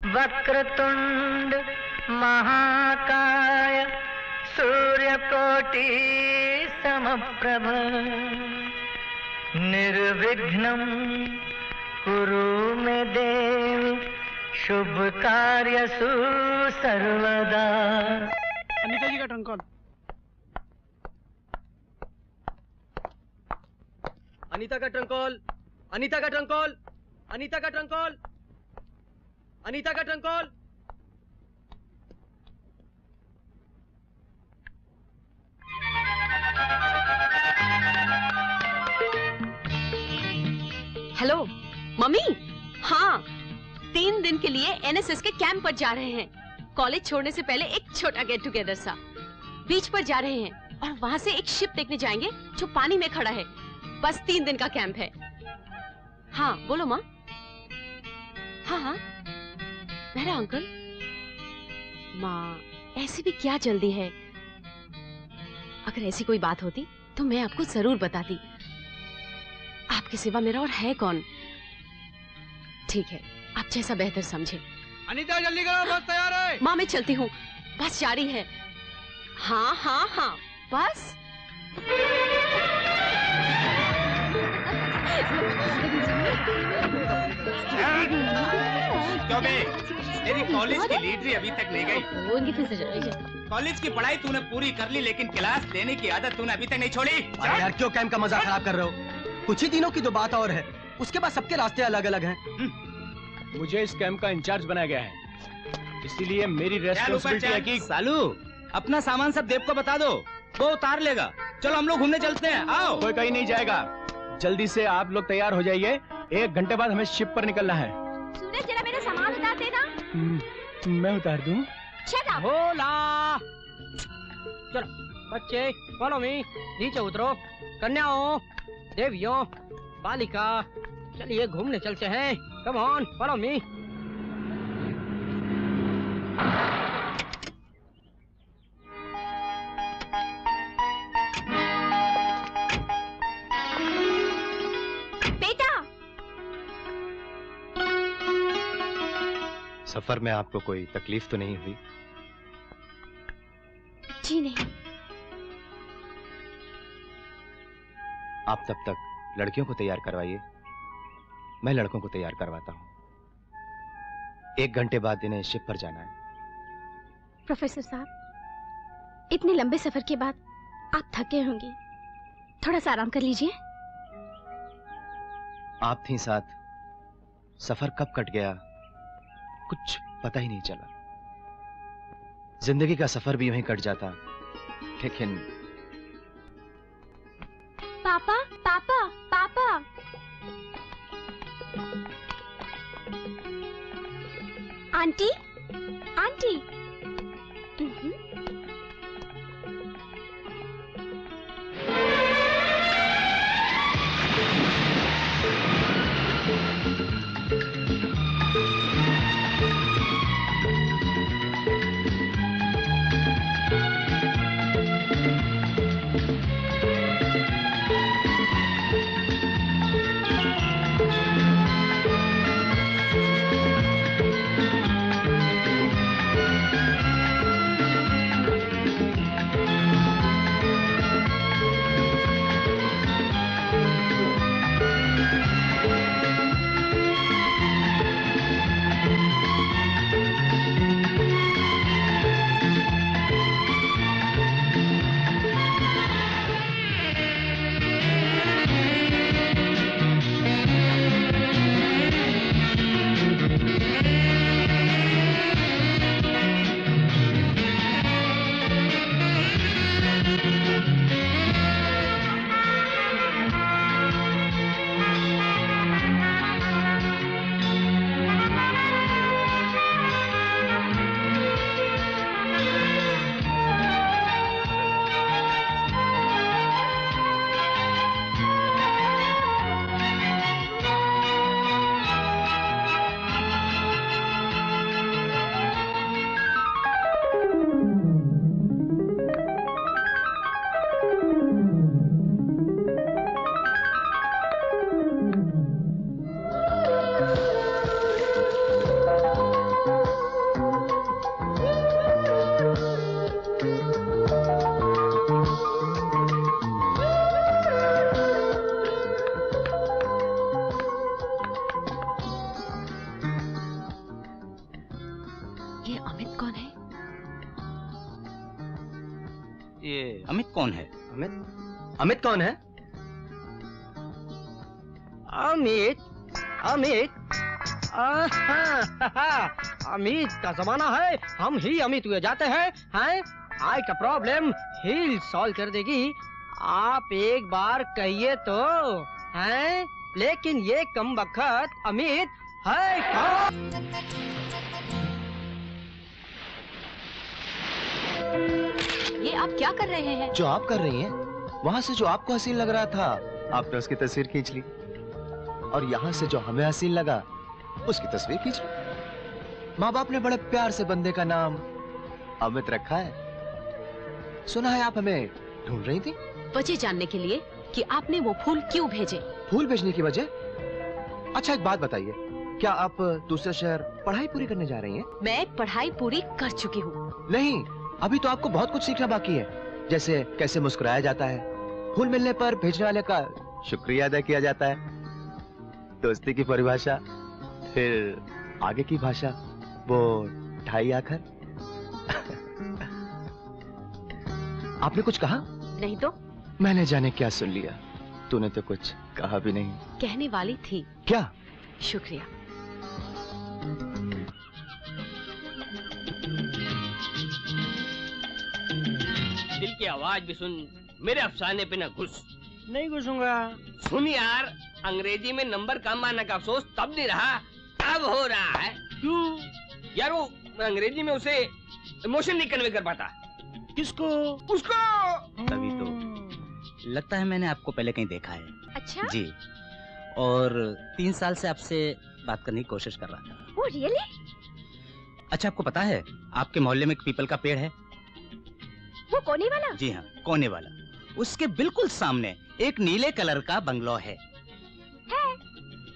वक्रतुंड महाकाय सूर्यकोटि समप्रभ निर्विघ्नं कुरु मे देव शुभ कार्यसु सर्वदा। अनीता जी का ट्रंक कॉल। अनीता का ट्रंक कॉल। अनीता का ट्रंक कॉल। अनीता का ट्रंक कॉल। अनीता का ट्रंक कॉल। Hello mummy. हाँ, 3 दिन के लिए एनएसएस के कैंप पर जा रहे हैं। कॉलेज छोड़ने से पहले एक छोटा गेट टुगेदर सा। बीच पर जा रहे हैं और वहां से एक शिप देखने जाएंगे जो पानी में खड़ा है। बस 3 दिन का कैंप है। हाँ बोलो माँ। हाँ हाँ मेरा अंकल। माँ ऐसी भी क्या जल्दी है? अगर ऐसी कोई बात होती तो मैं आपको जरूर बताती। आपके सिवा मेरा और है कौन? ठीक है, आप जैसा बेहतर समझे। अनीता जल्दी करो, बस तैयार है। माँ मैं चलती हूँ, बस जारी है। हाँ हाँ हाँ बस। क्यों बे? तेरी कॉलेज की लीडरी अभी तक नहीं गई। कॉलेज की पढ़ाई तूने पूरी कर ली, लेकिन क्लास लेने की आदत तूने अभी तक नहीं छोड़ी। अरे यार क्यों कैंप का मजा खराब कर रहे हो? कुछ ही दिनों की तो बात और है, उसके बाद सबके रास्ते अलग अलग हैं। मुझे इस कैंप का इंचार्ज बनाया गया है, इसीलिए मेरी रेस्पॉन्सिबिलिटी है कि सालू अपना सामान सब देव को बता दो, वो उतार लेगा। चलो हम लोग घूमने चलते हैं, आओ। कोई कहीं नहीं जाएगा। जल्दी से आप लोग तैयार हो जाइए, 1 घंटे बाद हमें शिप पर निकलना है। सूरज जरा मेरा सामान उतार देना। मैं उतार दूं? Shut up! भोला। चलो बच्चे फॉलो मी, नीचे उतरो। कन्याओं, देवियों, बालिका, चलिए घूमने चलते हैं। Come on follow me. बेटा। सफर में आपको कोई तकलीफ तो नहीं हुई? जी नहीं। आप तब तक लड़कियों को तैयार करवाइए, मैं लड़कों को तैयार करवाता हूँ। 1 घंटे बाद इन्हें शिप पर जाना है। प्रोफेसर साहब, इतने लंबे सफर के बाद आप थके होंगे, थोड़ा सा आराम कर लीजिए। आप थी साथ, सफर कब कट गया कुछ पता ही नहीं चला। जिंदगी का सफर भी यूं ही कट जाता, लेकिन पापा पापा पापा। Aunty aunty. कौन है? अमित? अमित कौन है? अमित, अमित, अमित का जमाना है, हम ही अमित हुए जाते हैं। आई का प्रॉब्लम ही सॉल्व कर देगी। आप एक बार कहिए तो, हैं? लेकिन ये कमबख्त अमित है कौन? ये आप क्या कर रहे हैं? जो आप कर रही हैं, वहां से जो आपको हसीन लग रहा था, आपने उसकी तस्वीर खींच ली, और यहाँ से जो हमें हसीन लगा, उसकी तस्वीर खींच ली। माँ बाप ने बड़े प्यार से बंदे का नाम अमित रखा है। सुना है आप हमें ढूंढ रही थी? वजह जानने के लिए कि आपने वो फूल क्यों भेजे। फूल भेजने की वजह? अच्छा एक बात बताइए, क्या आप दूसरे शहर पढ़ाई पूरी करने जा रही हैं? मैं पढ़ाई पूरी कर चुकी हूँ। नहीं, अभी तो आपको बहुत कुछ सीखना बाकी है, जैसे कैसे मुस्कुराया जाता है, फूल मिलने पर भेजने वाले का शुक्रिया अदा किया जाता है, दोस्ती की परिभाषा, फिर आगे की भाषा, वो ढाई आखर। आपने कुछ कहा? नहीं तो? मैंने जाने क्या सुन लिया, तूने तो कुछ कहा भी नहीं। कहने वाली थी। क्या? शुक्रिया। दिल की आवाज भी सुन, मेरे अफसाने पे न घुस। नहीं घुसूंगा। सुन यार, अंग्रेजी में नंबर कम आने का अफसोस तब नहीं रहा, अब हो रहा है। क्यों? यार वो अंग्रेजी में उसे इमोशन नहीं कन्वे कर पाता। किसको? उसको। तभी तो लगता है मैंने आपको पहले कहीं देखा है। अच्छा? जी, और 3 साल से आपसे बात करने की कोशिश कर रहा था। Oh really? अच्छा, आपको पता है आपके मोहल्ले में एक पीपल का पेड़ है? वो कोने वाला? जी हाँ, कोने वाला। उसके बिल्कुल सामने एक नीले कलर का बंगलो है।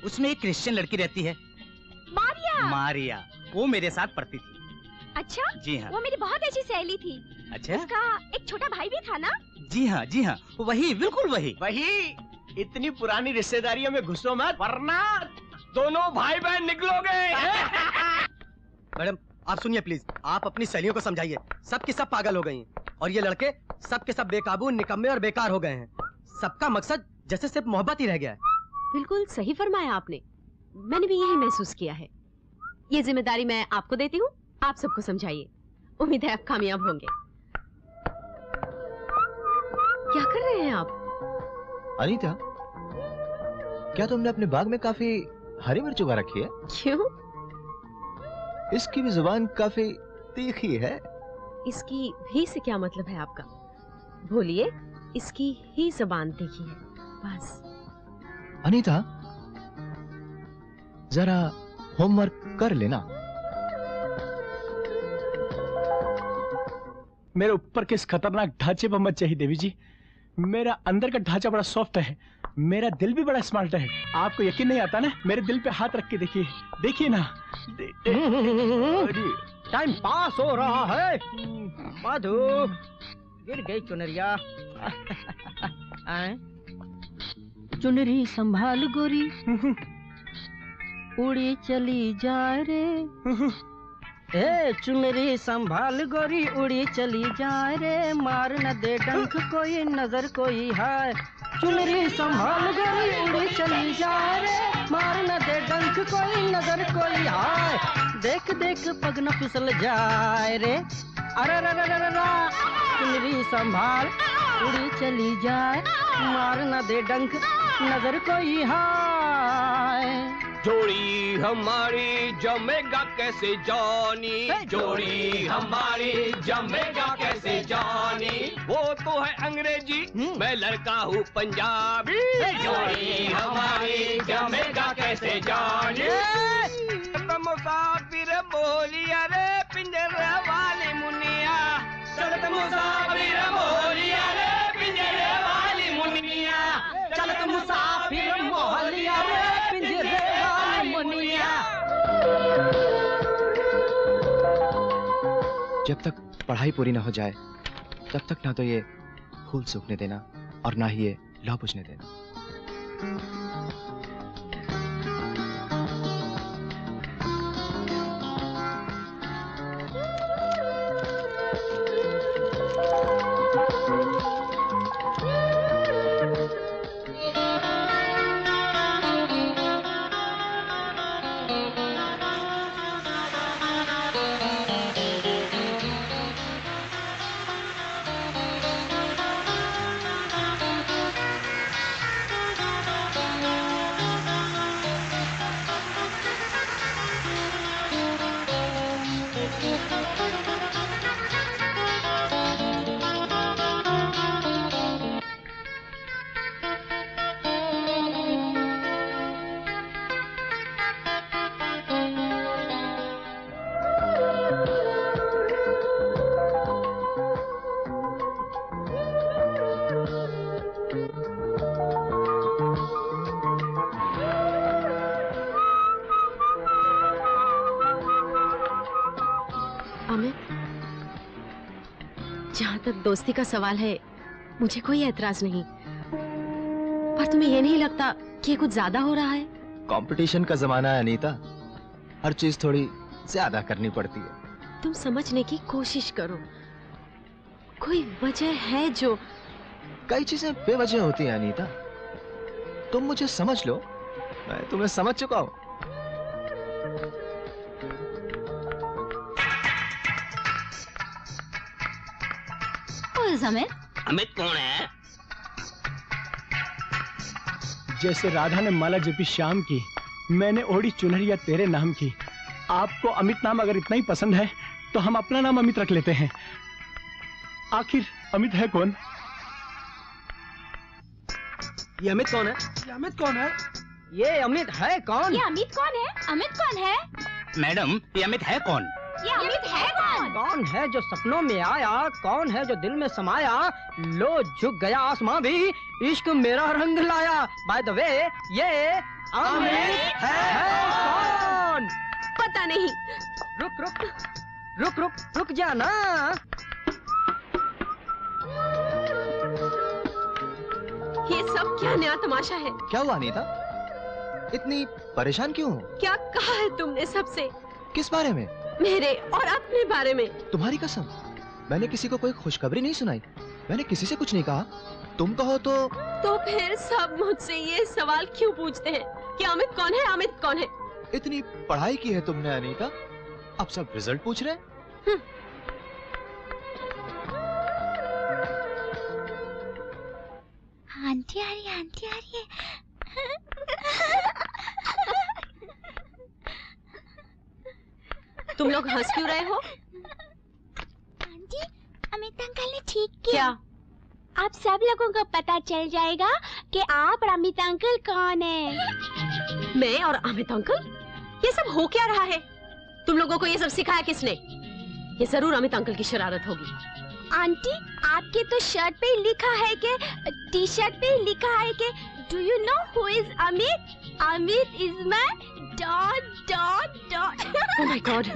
उसमें एक क्रिश्चियन लड़की रहती है, मारिया। मारिया। वो मेरे साथ पढ़ती थी। अच्छा? जी हाँ। वो मेरी बहुत अच्छी सहेली थी। अच्छा? उसका एक छोटा भाई भी था ना? जी हाँ, जी हाँ, वही, बिल्कुल वही। वही। इतनी पुरानी रिश्तेदारियों में घुसो मत, वरना दोनों भाई बहन निकलोगे। मैडम आप सुनिए प्लीज, आप अपनी सहेलियों को समझाइए, सब की सब पागल हो गई हैं, और ये लड़के सब के सब बेकाबू, निकम्मे और बेकार हो गए हैं। सबका मकसद जैसे सिर्फ मोहब्बत ही रह गया है। बिल्कुल सही फरमाया आपने, मैंने भी यही महसूस किया है। ये जिम्मेदारी मैं आपको देती हूँ, आप सबको समझाइए। उम्मीद है आप कामयाब होंगे। क्या कर रहे हैं आप? अनीता, क्या तुमने अपने बाग में काफी हरी मिर्च उगा रखी है? क्यों? इसकी भी जुबान काफी तीखी है। इसकी भी से क्या मतलब है आपका? बोलिए, इसकी ही जुबान तीखी है, बस। अनीता, जरा होमवर्क कर लेना। मेरे ऊपर के इस खतरनाक ढांचे पर मत चाहिए देवी जी। मेरा अंदर का ढांचा बड़ा सॉफ्ट है, मेरा दिल भी बड़ा स्मार्ट है। आपको यकीन नहीं आता ना? मेरे दिल पे हाथ रख के देखिए, देखिए ना। टाइम पास हो रहा है। मधु, गिर गई चुनरिया। चुनरी संभाल गोरी, उड़ी चली जा रे। ए चुनरी संभाल गोरी, उड़ी चली जा रे, मार न दे डंक कोई, नजर कोई है। चुनरी संभाल गोरी, उड़ी चली जा रे, मार न दे डंक कोई, नजर कोई है। देख देख पग न फिसल जाए रे, अरे रे रे रे रे। चुनरी संभाल, उड़ी चली जाए, मार न दे डंक, नजर कोई है। जोड़ी हमारी जमेगा कैसे जानी, जोड़ी हमारी जमेगा कैसे जानी। वो तो है अंग्रेजी, मैं लड़का हूँ पंजाबी। जोड़ी हमारी जमेगा कैसे जानी। मुसाफिर बोलिया रे पिंजरे वाली मुनिया, चलत मुसाफिर बोलिया रे पिंजरे वाली मुनिया, चलत मुसाफिर मोहलिया रे पिंजरे वाली मुनिया। जब तक पढ़ाई पूरी ना हो जाए, तब तक ना तो ये फूल सूखने देना और ना ही ये लौ बुझने देना। तक दोस्ती का सवाल है मुझे कोई एतराज नहीं, पर तुम्हें ये नहीं लगता कि ये कुछ ज्यादा हो रहा है? कंपटीशन का जमाना है अनीता, हर चीज थोड़ी ज्यादा करनी पड़ती है। तुम समझने की कोशिश करो, कोई वजह है जो... कई चीजें बेवजह होती हैं अनीता, तुम मुझे समझ लो, मैं तुम्हें समझ चुका हूं। अमित, अमित कौन है? जैसे राधा ने माला जपी श्याम की, मैंने ओढ़ी चुनरिया तेरे नाम की। आपको अमित नाम अगर इतना ही पसंद है तो हम अपना नाम अमित रख लेते हैं। आखिर अमित है कौन? ये अमित कौन है? ये अमित कौन है? ये अमित है कौन? ये अमित कौन है? अमित कौन है? मैडम, ये अमित है कौन? ये अमित है कौन? कौन है जो सपनों में आया? कौन है जो दिल में समाया? लो झुक गया आसमां भी, इश्क मेरा रंग लाया। बाय द वे, ये अमित है कौन? पता नहीं। रुक रुक रुक रुक रुक जाना। ये सब क्या नया तमाशा है? क्या हुआ अनीता, इतनी परेशान क्यों हो? क्या कहा है तुमने सबसे? किस बारे में? मेरे और अपने बारे में। तुम्हारी कसम, मैंने किसी को कोई खुशखबरी नहीं सुनाई, मैंने किसी से कुछ नहीं कहा। तुम कहो तो फिर सब मुझसे ये सवाल क्यों पूछते हैं कि अमित कौन है? अमित कौन है? इतनी पढ़ाई की है तुमने अनीता, अब सब रिजल्ट पूछ रहे हैं। आंटी आ रही है, आंटी आ रही है। तुम लोग हंस क्यों रहे हो? आंटी, अमित अंकल ने ठीक किया। क्या? आप सब लोगों को पता चल जाएगा कि आप और अमित अंकल कौन है। मैं और अमित अंकल? ये सब हो क्या रहा है? तुम लोगों को ये सब सिखाया किसने? ये जरूर अमित अंकल की शरारत होगी। आंटी, आपके तो शर्ट पे लिखा है कि, टी शर्ट पे लिखा है कि do you know who is Amit? Amit is my dot dot dot. Oh my God.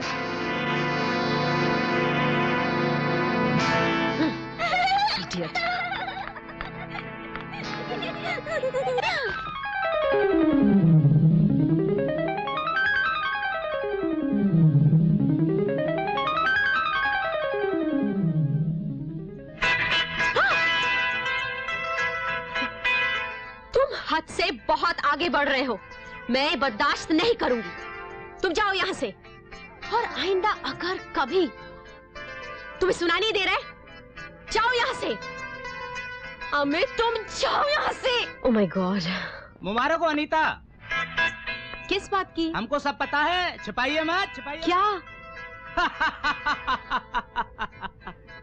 Idiot. हद से बहुत आगे बढ़ रहे हो, मैं बर्दाश्त नहीं करूंगी। तुम जाओ यहाँ से, और आइंदा अगर कभी तुम्हें सुना नहीं दे रहे, जाओ यहाँ से। अमित, तुम जाओ यहाँ से। Oh my God. मुबारक हो अनीता। किस बात की? हमको सब पता है, छिपाइए मत, छिपाइए। क्या?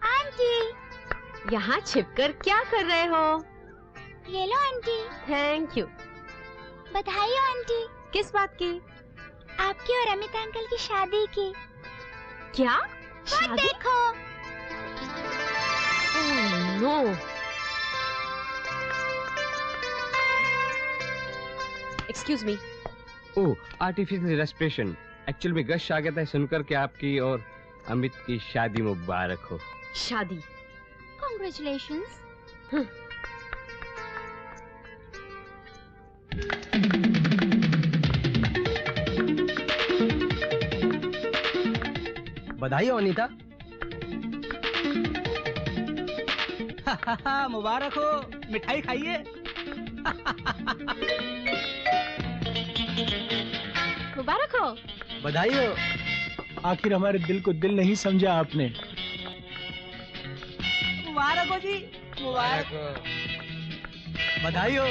आंटी, यहाँ छिपकर क्या कर रहे हो? ये लो आंटी। Thank you. बधाई हो आंटी। किस बात की? आपकी और अमित अंकल की शादी की। क्या? वो देखो। No. Excuse me. Oh, artificial respiration. Actual में गश आ गया था सुनकर कि आपकी और अमित की शादी मुबारक हो। शादी? कांग्रेचुलेशंस। बधाई हो अनीता। मुबारक हो, मिठाई खाइए। मुबारक हो। बधाई हो। आखिर हमारे दिल को दिल नहीं समझा आपने। मुबारक हो जी, मुबारक हो। बधाई हो।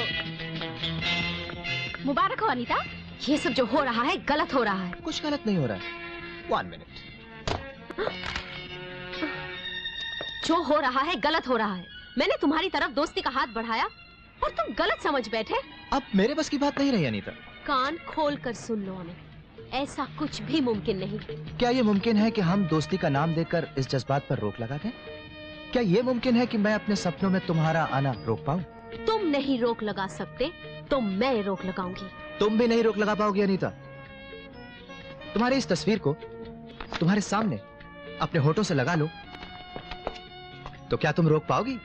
मुबारक हो अनीता। ये सब जो हो रहा है गलत हो रहा है। कुछ गलत नहीं हो रहा है। 1 मिनट। जो हो रहा है गलत हो रहा है। मैंने तुम्हारी तरफ दोस्ती का हाथ बढ़ाया और तुम गलत समझ बैठे। अब मेरे बस की बात नहीं रही अनीता। कान खोल कर सुन लो हमें, ऐसा कुछ भी मुमकिन नहीं। क्या ये मुमकिन है कि हम दोस्ती का नाम देकर इस जज्बात पर रोक लगा दें? क्या ये मुमकिन है कि मैं अपने सपनों में तुम्हारा आना रोक पाऊं? तुम नहीं रोक लगा सकते तो मैं रोक लगाऊंगी। तुम भी नहीं रोक लगा पाओगी अनीता। तुम्हारी इस तस्वीर को तुम्हारे सामने अपने होठों से लगा लो तो क्या तुम रोक पाओगी?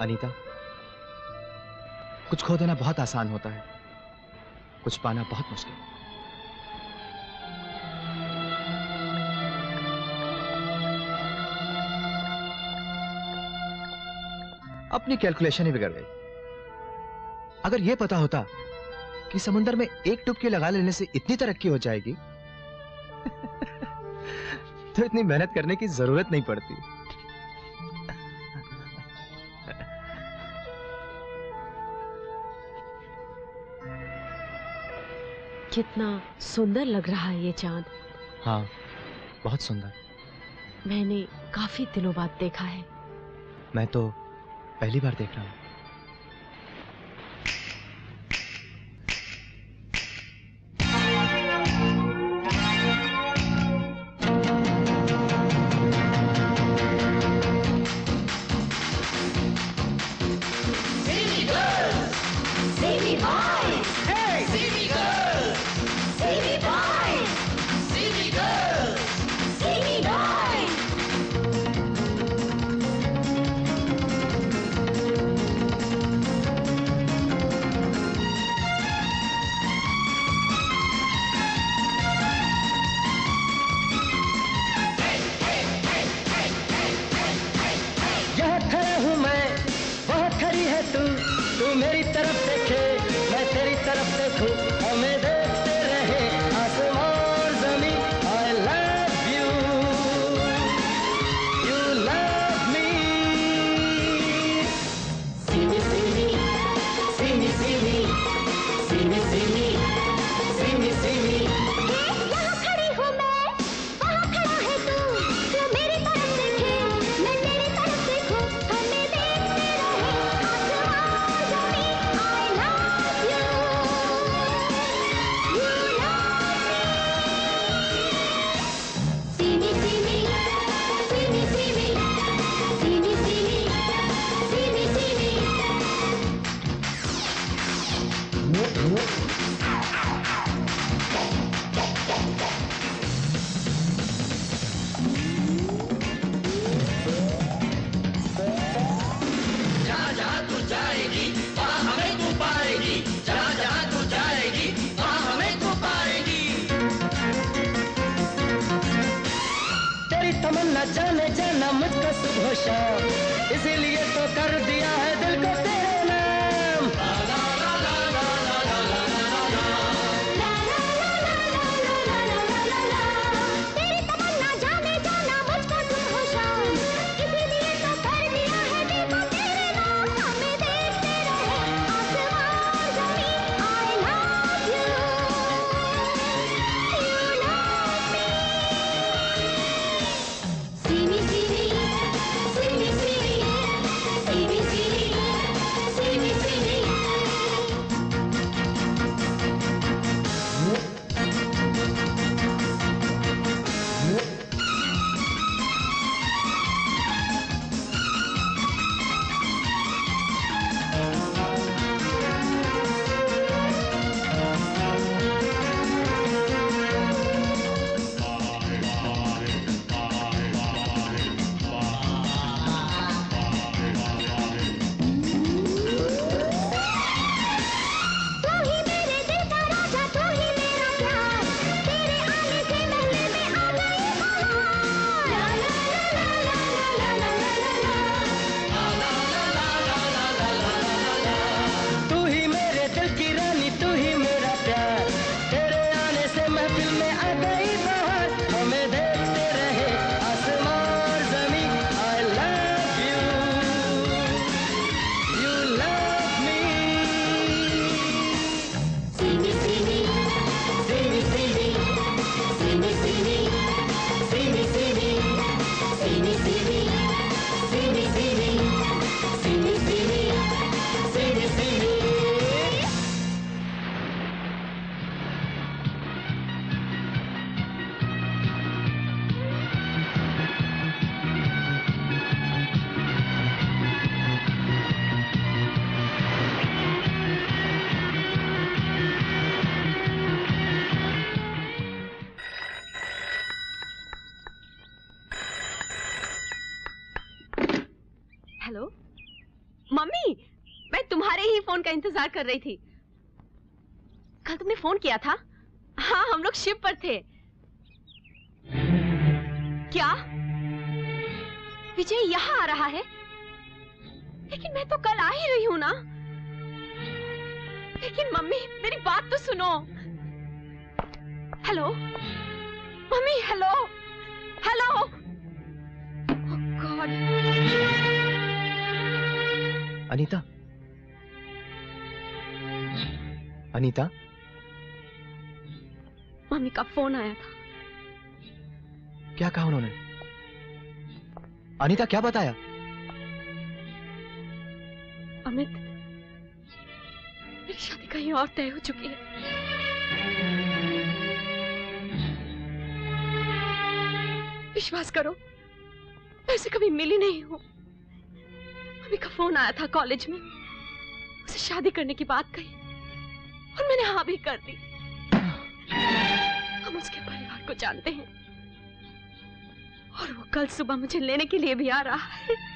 अनीता, कुछ खो देना बहुत आसान होता है, कुछ पाना बहुत मुश्किल। अपनी कैलकुलेशन ही बिगड़ गई। अगर यह पता होता कि समुद्र में एक डुबकी लगा लेने से इतनी तरक्की हो जाएगी तो इतनी मेहनत करने की जरूरत नहीं पड़ती। कितना सुंदर लग रहा है ये चांद। हाँ, बहुत सुंदर। मैंने काफी दिनों बाद देखा है। मैं तो पहली बार देख रहा हूँ। जाने जाना मुझको सुबह शाम, इसीलिए तो कर दिया है दिल को तेरे नाम। तेरी तमन्ना जाने जाना मुझको सुबह शाम, इसीलिए तो कर दिया है दिल को तेरे नाम। हमें देखते रहे आसमान ज़मीन, I love you, you love me। See me, see me, see me, see me, see me, see me, see phone का इंतजार कर रही थी। कल तुमने फोन किया था? हाँ, हम लोग शिप पर थे। क्या विजय यहाँ आ रहा है? लेकिन मैं तो कल आ ही रही हूँ ना। लेकिन मम्मी, मेरी बात तो सुनो। Hello mummy, hello hello. Oh god. Anita, Anita, mummy का फोन आया था। क्या कहा उन्होंने? अनीता, क्या बताया? अमित, मेरी शादी कहीं और तय हो चुकी है। विश्वास करो, मैं ऐसे कभी मिली नहीं हूँ। मम्मी का फोन आया था कॉलेज में, उसे शादी करने की बात कही और मैंने हाँ भी कर दी। हम उसके परिवार को जानते हैं और वो कल सुबह मुझे लेने के लिए भी आ रहा है।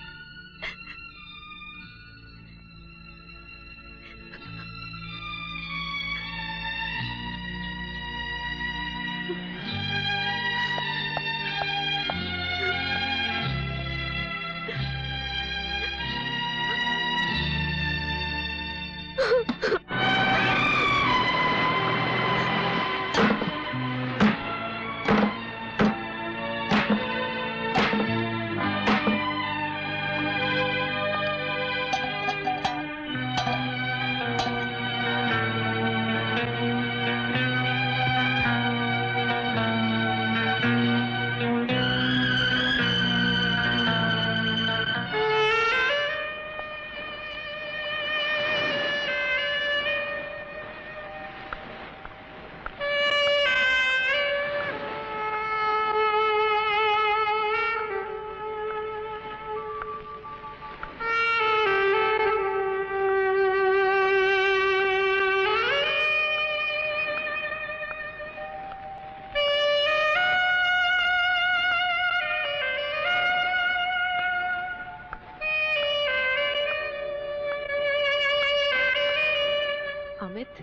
अमित,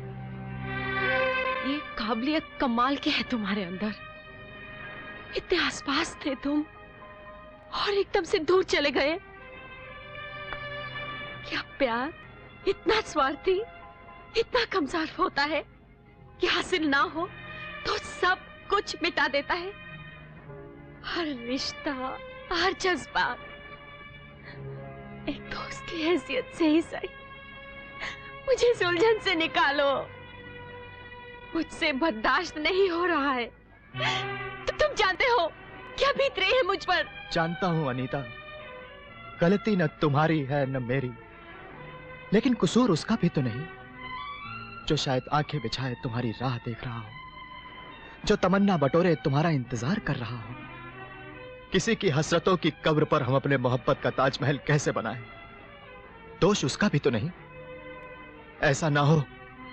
ये काबिलियत कमाल के है तुम्हारे अंदर। इतने आसपास थे तुम और एकदम से दूर चले गए। क्या प्यार इतना स्वार्थी, इतना कमजोर होता है कि हासिल ना हो तो सब कुछ मिटा देता है। हर रिश्ता, हर जज्बा। एक दोस्त की हैसियत से ही सही, मुझे इस उलझन से निकालो। मुझसे बर्दाश्त नहीं हो रहा है। तो तुम जानते हो क्या बीत रही है मुझ पर। जानता हूं अनीता, गलती न तुम्हारी है न मेरी, लेकिन कसूर उसका भी तो नहीं जो शायद आंखें बिछाए तुम्हारी राह देख रहा हो, जो तमन्ना बटोरे तुम्हारा इंतजार कर रहा हो। किसी की हसरतों की कब्र पर हम अपने मोहब्बत का ताजमहल कैसे बनाएं? दोष उसका भी तो नहीं। ऐसा ना हो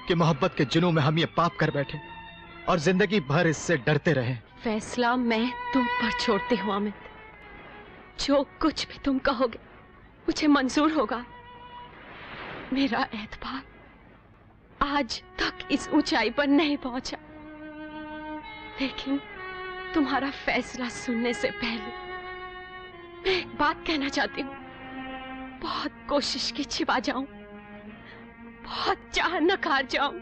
कि मोहब्बत के जुनून में हम ये पाप कर बैठे और जिंदगी भर इससे डरते रहें। फैसला मैं तुम पर छोड़ती हूँ अमित। जो कुछ भी तुम कहोगे मुझे मंजूर होगा। मेरा एतबार आज तक इस ऊंचाई पर नहीं पहुंचा, लेकिन तुम्हारा फैसला सुनने से पहले मैं एक बात कहना चाहती हूँ। बहुत कोशिश की छिपा जाऊं, बहुत चाह नकार जाऊं,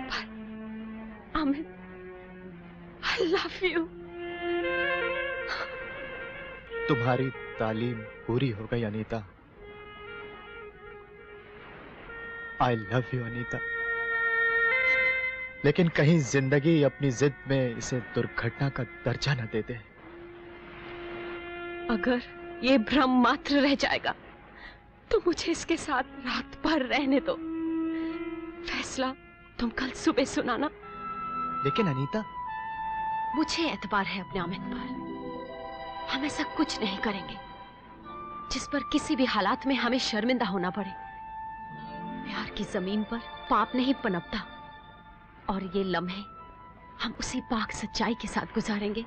पर अमित, I love you। तुम्हारी तालीम पूरी हो गई Anita. I love you Anita. लेकिन कहीं जिंदगी अपनी जिद में इसे दुर्घटना का दर्जा न दे दे। अगर ये भ्रम मात्र रह जाएगा तो मुझे इसके साथ रात भर रहने दो। फैसला तुम कल सुबह सुनाना। लेकिन अनीता, मुझे एतबार है अपने अमित पर। हम ऐसा कुछ नहीं करेंगे जिस पर किसी भी हालात में हमें शर्मिंदा होना पड़े। प्यार की जमीन पर पाप नहीं पनपता, और ये लम्हे हम उसी पाक सच्चाई के साथ गुजारेंगे।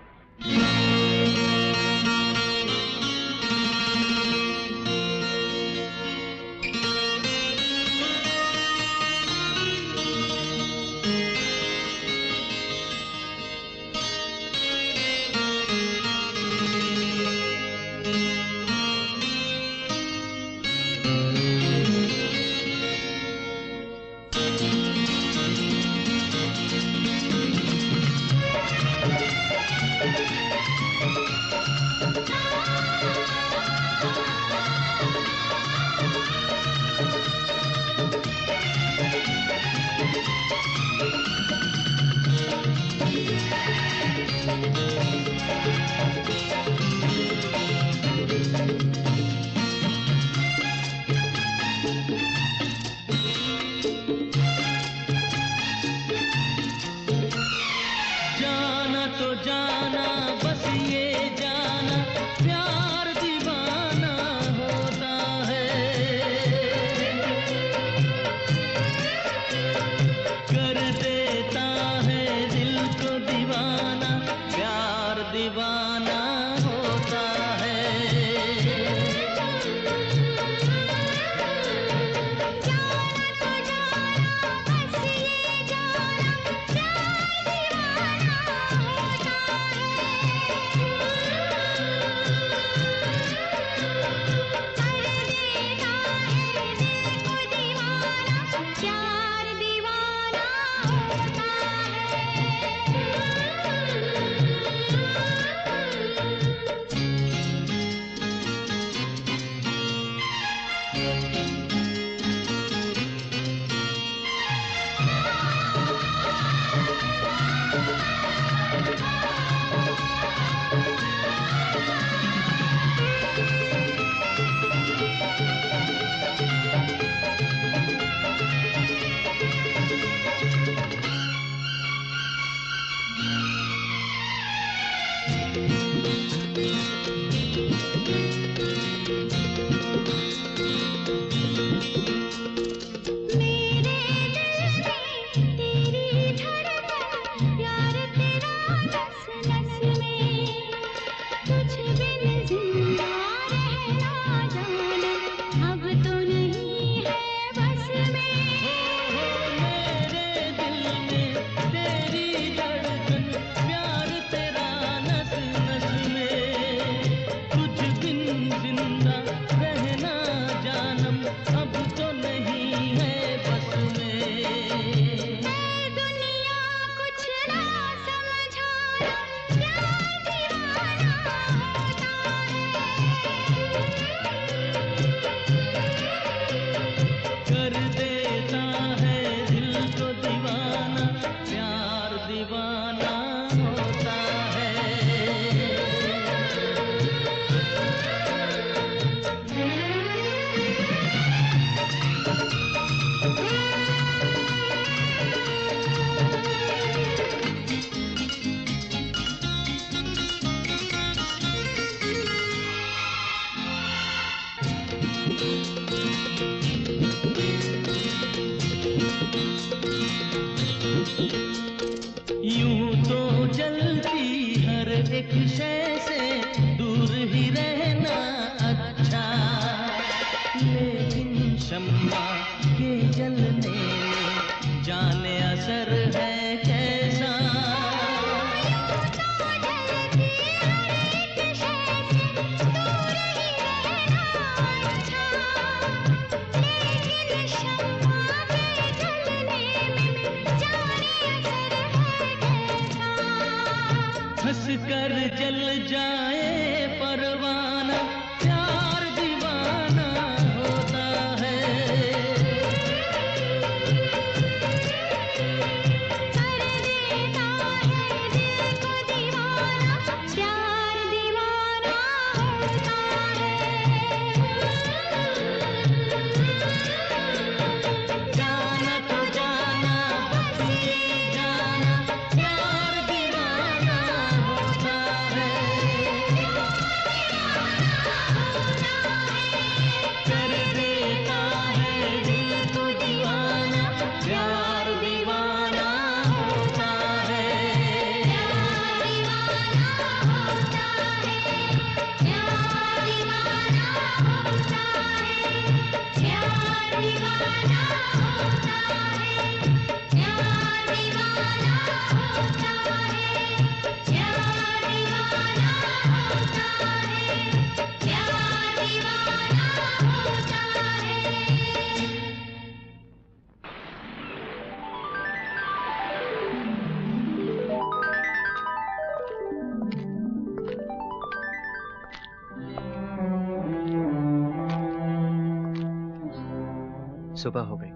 सुबह हो गई।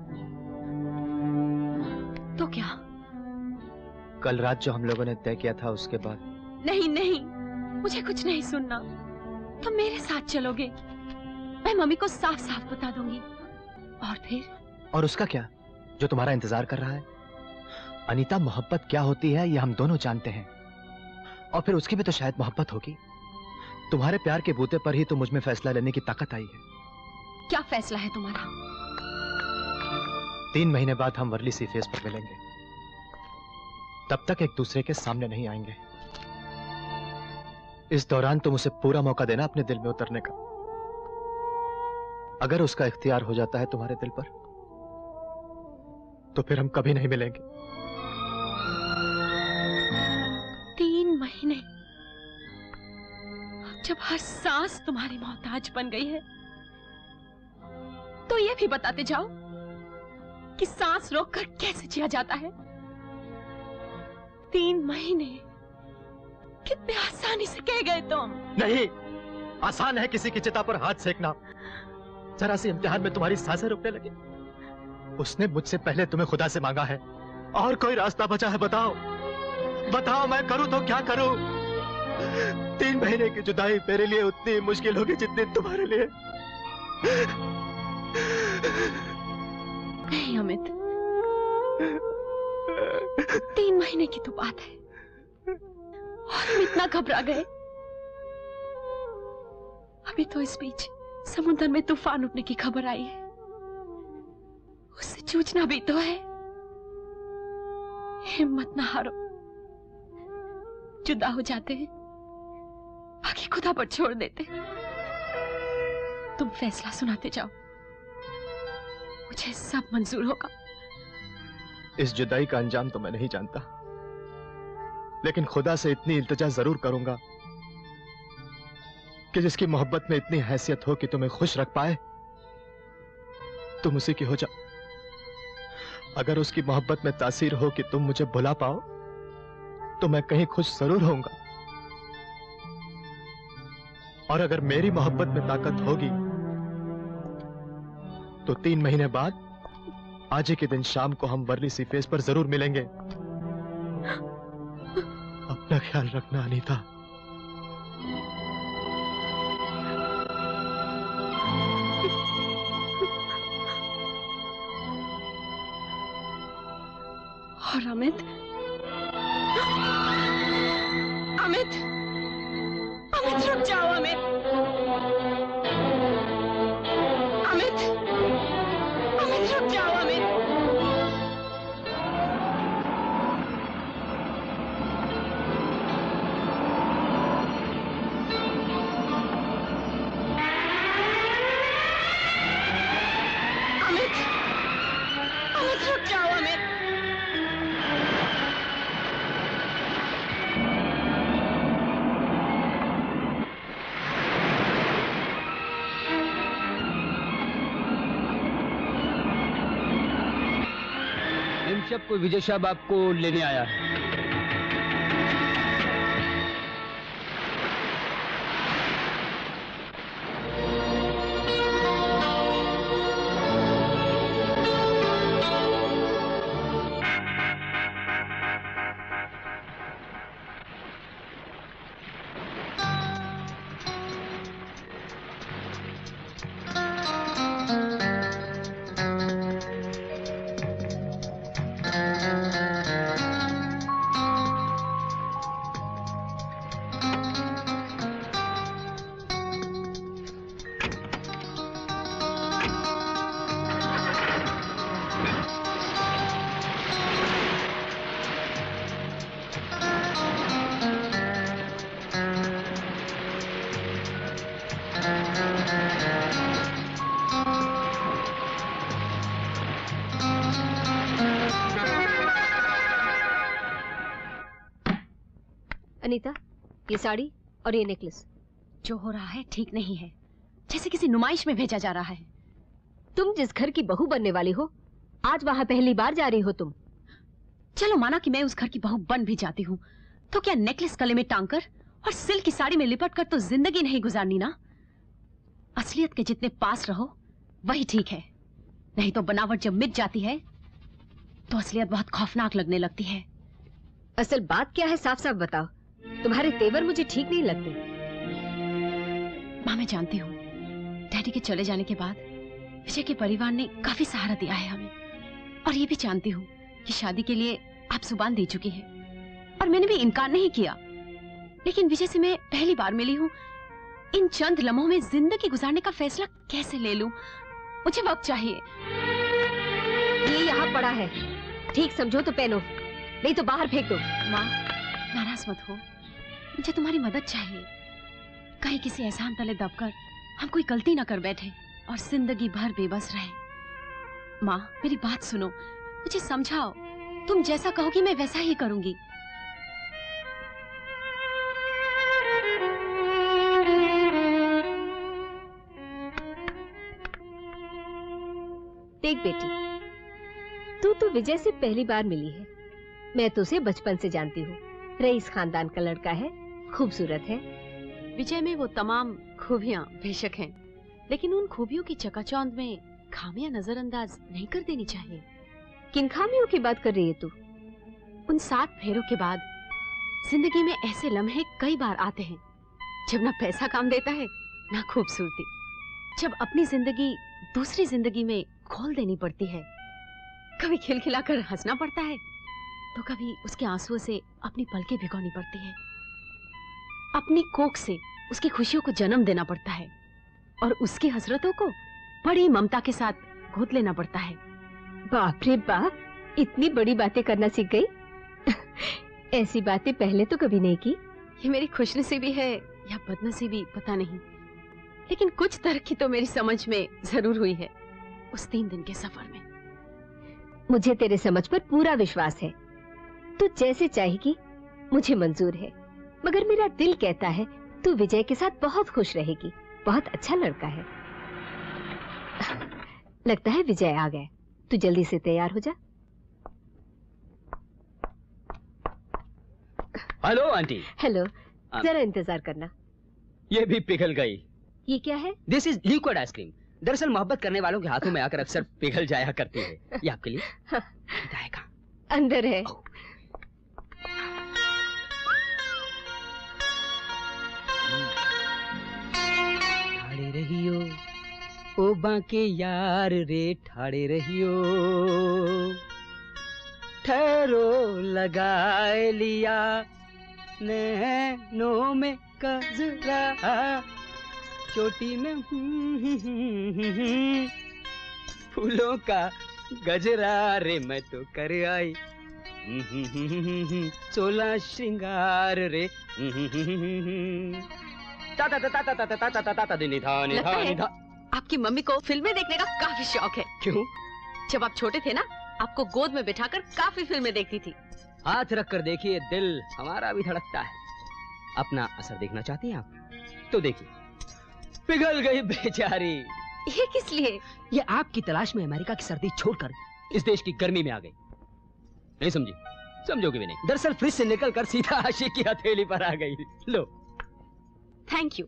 तो क्या? कल रात जो हम लोगों ने तय किया था उसके बाद? नहीं नहीं, मुझे कुछ नहीं सुनना। तुम मेरे साथ चलोगे, मैं मम्मी को साफ साफ बता दूंगी। और फिर? और उसका क्या जो तुम्हारा इंतजार कर रहा है? अनीता, मोहब्बत क्या होती है ये हम दोनों जानते हैं, और फिर उसकी भी तो शायद मोहब्बत होगी। तुम्हारे प्यार के बूते पर ही तो मुझ में फैसला लेने की ताकत आई है। क्या फैसला है तुम्हारा? 3 महीने बाद हम वर्ली सी फेस पर मिलेंगे, तब तक एक दूसरे के सामने नहीं आएंगे। इस दौरान तुम उसे पूरा मौका देना अपने दिल में उतरने का। अगर उसका इख्तियार हो जाता है तुम्हारे दिल पर, तो फिर हम कभी नहीं मिलेंगे। 3 महीने? जब हर सांस तुम्हारी मोहताज बन गई है, तो ये भी बताते जाओ कि सांस रोककर कैसे जिया जाता है। 3 महीने कितने आसानी से कह गए तुम। नहीं, आसान है किसी की चिता पर हाथ सेकना। जरा सी इम्तिहान में तुम्हारी सांसें रुकने लगी। उसने मुझसे पहले तुम्हें खुदा से मांगा है, और कोई रास्ता बचा है बताओ? बताओ मैं करूं तो क्या करूं? 3 महीने की जुदाई मेरे लिए उतनी मुश्किल होगी जितनी तुम्हारे लिए। नहीं अमित, 3 महीने की तो बात है और हम इतना घबरा गए। अभी तो इस बीच समुद्र में तूफान उठने की खबर आई है, उससे जूझना भी तो है। हिम्मत ना हारो, जुदा हो जाते हैं, बाकी खुदा पर छोड़ देते। तुम फैसला सुनाते जाओ, मुझे सब मंजूर होगा। इस जुदाई का अंजाम तो मैं नहीं जानता, लेकिन खुदा से इतनी इल्तिजा जरूर करूंगा कि जिसकी मोहब्बत में इतनी हैसियत हो कि तुम्हें खुश रख पाए, तुम उसी की हो जाओ। अगर उसकी मोहब्बत में तासीर हो कि तुम मुझे भुला पाओ, तो मैं कहीं खुश जरूर होऊंगा। और अगर मेरी मोहब्बत में ताकत होगी, तो 3 महीने बाद आज ही के दिन शाम को हम वर्ली सी फेस पर जरूर मिलेंगे। अपना ख्याल रखना अनीता। और अमित, अमित, अमित रुक जाओ अमित, अमित, अमित रुक जाओ अमित। अमित, अमित रुक जाओ अमित। को विजय साहब आपको लेने आया है। अनीता, ये साड़ी और ये नेकलेस। जो हो रहा है ठीक नहीं है, जैसे किसी नुमाइश में भेजा जा रहा है। तुम जिस घर की बहू बनने वाली हो, आज वहां पहली बार जा रही हो तुम। चलो माना कि मैं उस घर की बहू बन भी जाती हूँ, तो क्या नेकलेस गले में टांग कर और सिल्क की साड़ी में लिपट कर तो जिंदगी नहीं गुजारनी ना। असलियत के जितने पास रहो वही ठीक है, नहीं तो बनावट जब मिट जाती है तो असलियत बहुत खौफनाक लगने लगती है। असल बात क्या है साफ साफ बताओ, तुम्हारे तेवर मुझे ठीक नहीं लगते। माँ मैं जानती हूँ, डैडी के चले जाने के बाद विजय के परिवार ने काफी सहारा दिया है हमें, और ये भी जानती हूँ कि शादी के लिए आप जुबान दे चुकी है और मैंने भी इनकार नहीं किया। लेकिन विजय से मैं पहली बार मिली हूँ, इन चंद लम्हों में जिंदगी गुजारने का फैसला कैसे ले लूं? मुझे वक्त चाहिए। ये यहाँ पड़ा है, ठीक समझो तो पहनो, नहीं तो बाहर फेंक दो। माँ नाराज मत हो, मुझे तुम्हारी मदद चाहिए। कहीं किसी एहसान तले दबकर हम कोई गलती ना कर बैठे और जिंदगी भर बेबस रहे। माँ मेरी बात सुनो, मुझे समझाओ, तुम जैसा कहोगी मैं वैसा ही करूंगी। देख बेटी, तू तो विजय से पहली बार मिली है, मैं तो उसे बचपन से जानती हूँ। रईस खानदान का लड़का है, खूबसूरत है। विजय में वो तमाम खूबियाँ बेशक हैं, लेकिन उन खूबियों की चकाचौंध में खामियां नजरअंदाज नहीं कर देनी चाहिए। किन खामियों की बात कर रही है तू? उन 7 फेरों के बाद जिंदगी में ऐसे लम्हे कई बार आते हैं जब ना पैसा काम देता है ना खूबसूरती, जब अपनी जिंदगी दूसरी जिंदगी में खोल देनी पड़ती है। कभी खिलखिलाकर हंसना पड़ता है तो कभी उसके आंसुओं से अपनी पलकें भिगोनी पड़ती है। अपनी कोख से उसकी खुशियों को जन्म देना पड़ता है और उसकी हसरतों को बड़ी ममता के साथ गोद लेना पड़ता है। बाप रे बाप, इतनी बड़ी बातें करना सीख गई। ऐसी बातें पहले तो कभी नहीं की। ये मेरी खुशनसीबी है या बदनसीबी पता नहीं, लेकिन कुछ तरक्की तो मेरी समझ में जरूर हुई है उस 3 दिन के सफर में। मुझे तेरे समझ पर पूरा विश्वास है। तू जैसे चाहेगी मुझे मंजूर है, मगर मेरा दिल कहता है तू विजय के साथ बहुत खुश रहेगी। बहुत अच्छा लड़का है। लगता है विजय आ गया, तू जल्दी से तैयार हो जा। Hello aunty. हेलो, जरा इंतजार करना। ये भी पिघल गई। ये क्या है? This is liquid ice cream. दरअसल मोहब्बत करने वालों के हाथों में आकर अक्सर पिघल जाया करती है। ये आपके लिए। बताएगा। अंदर है। ठाड़े रहियो ओ बाके यार रे, ठाड़े रहियो। ठहरो लगाए लिया नैनों में कजरा, चोटी में फूलों का गजरा रे, मैं तो कर आई 16 श्रृंगार रे। ता ता ता ता ता ता ता ता ता निधा निधा निधा। आपकी मम्मी को फिल्में देखने का काफी शौक है। क्यों? जब आप छोटे थे ना, आपको गोद में बिठाकर काफी फिल्में देखती थी। हाथ रख कर देखिए, दिल हमारा भी धड़कता है। अपना असर देखना चाहती हैं आप? तो देखिए, पिघल गई बेचारी। ये किस लिए? ये आपकी तलाश में अमेरिका की सर्दी छोड़कर इस देश की गर्मी में आ गई। नहीं समझी? समझोगे भी नहीं। दरअसल फ्रिज से निकलकर सीधा आशिक की हथेली पर आ गई। लो। Thank you.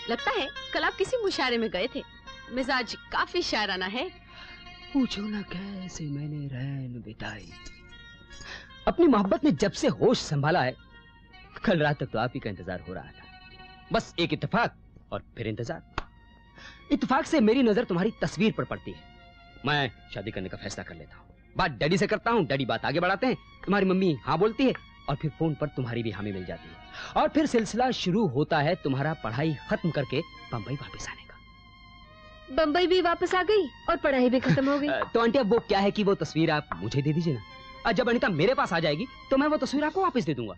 लगता है कल आप किसी मुशायरे में गए थे। मिजाज काफी शायराना है। पूछो ना कैसे मैंने रैन बिताई। अपनी मोहब्बत ने जब से होश संभाला है, कल रात तक तो आप ही का इंतजार हो रहा था। बस एक इत्तेफाक और फिर इंतजार। इत्तेफाक से मेरी नजर तुम्हारी तस्वीर पर पड़ती है। मैं शादी करने का फैसला कर लेता हूँ। बात डैडी से करता हूँ, डैडी बात आगे बढ़ाते हैं, तुम्हारी मम्मी हाँ बोलती है और फिर फोन पर तुम्हारी भी हामी मिल जाती है और फिर सिलसिला शुरू होता है तुम्हारा पढ़ाई खत्म करके बंबई वापस आने का। बंबई भी वापस आ गई और पढ़ाई भी खत्म हो गई। तो आंटी अब वो क्या है कि वो तस्वीर आप मुझे दे दीजिए ना। और जब अनीता मेरे पास आ जाएगी तो मैं वो तस्वीर आपको वापस दे दूंगा।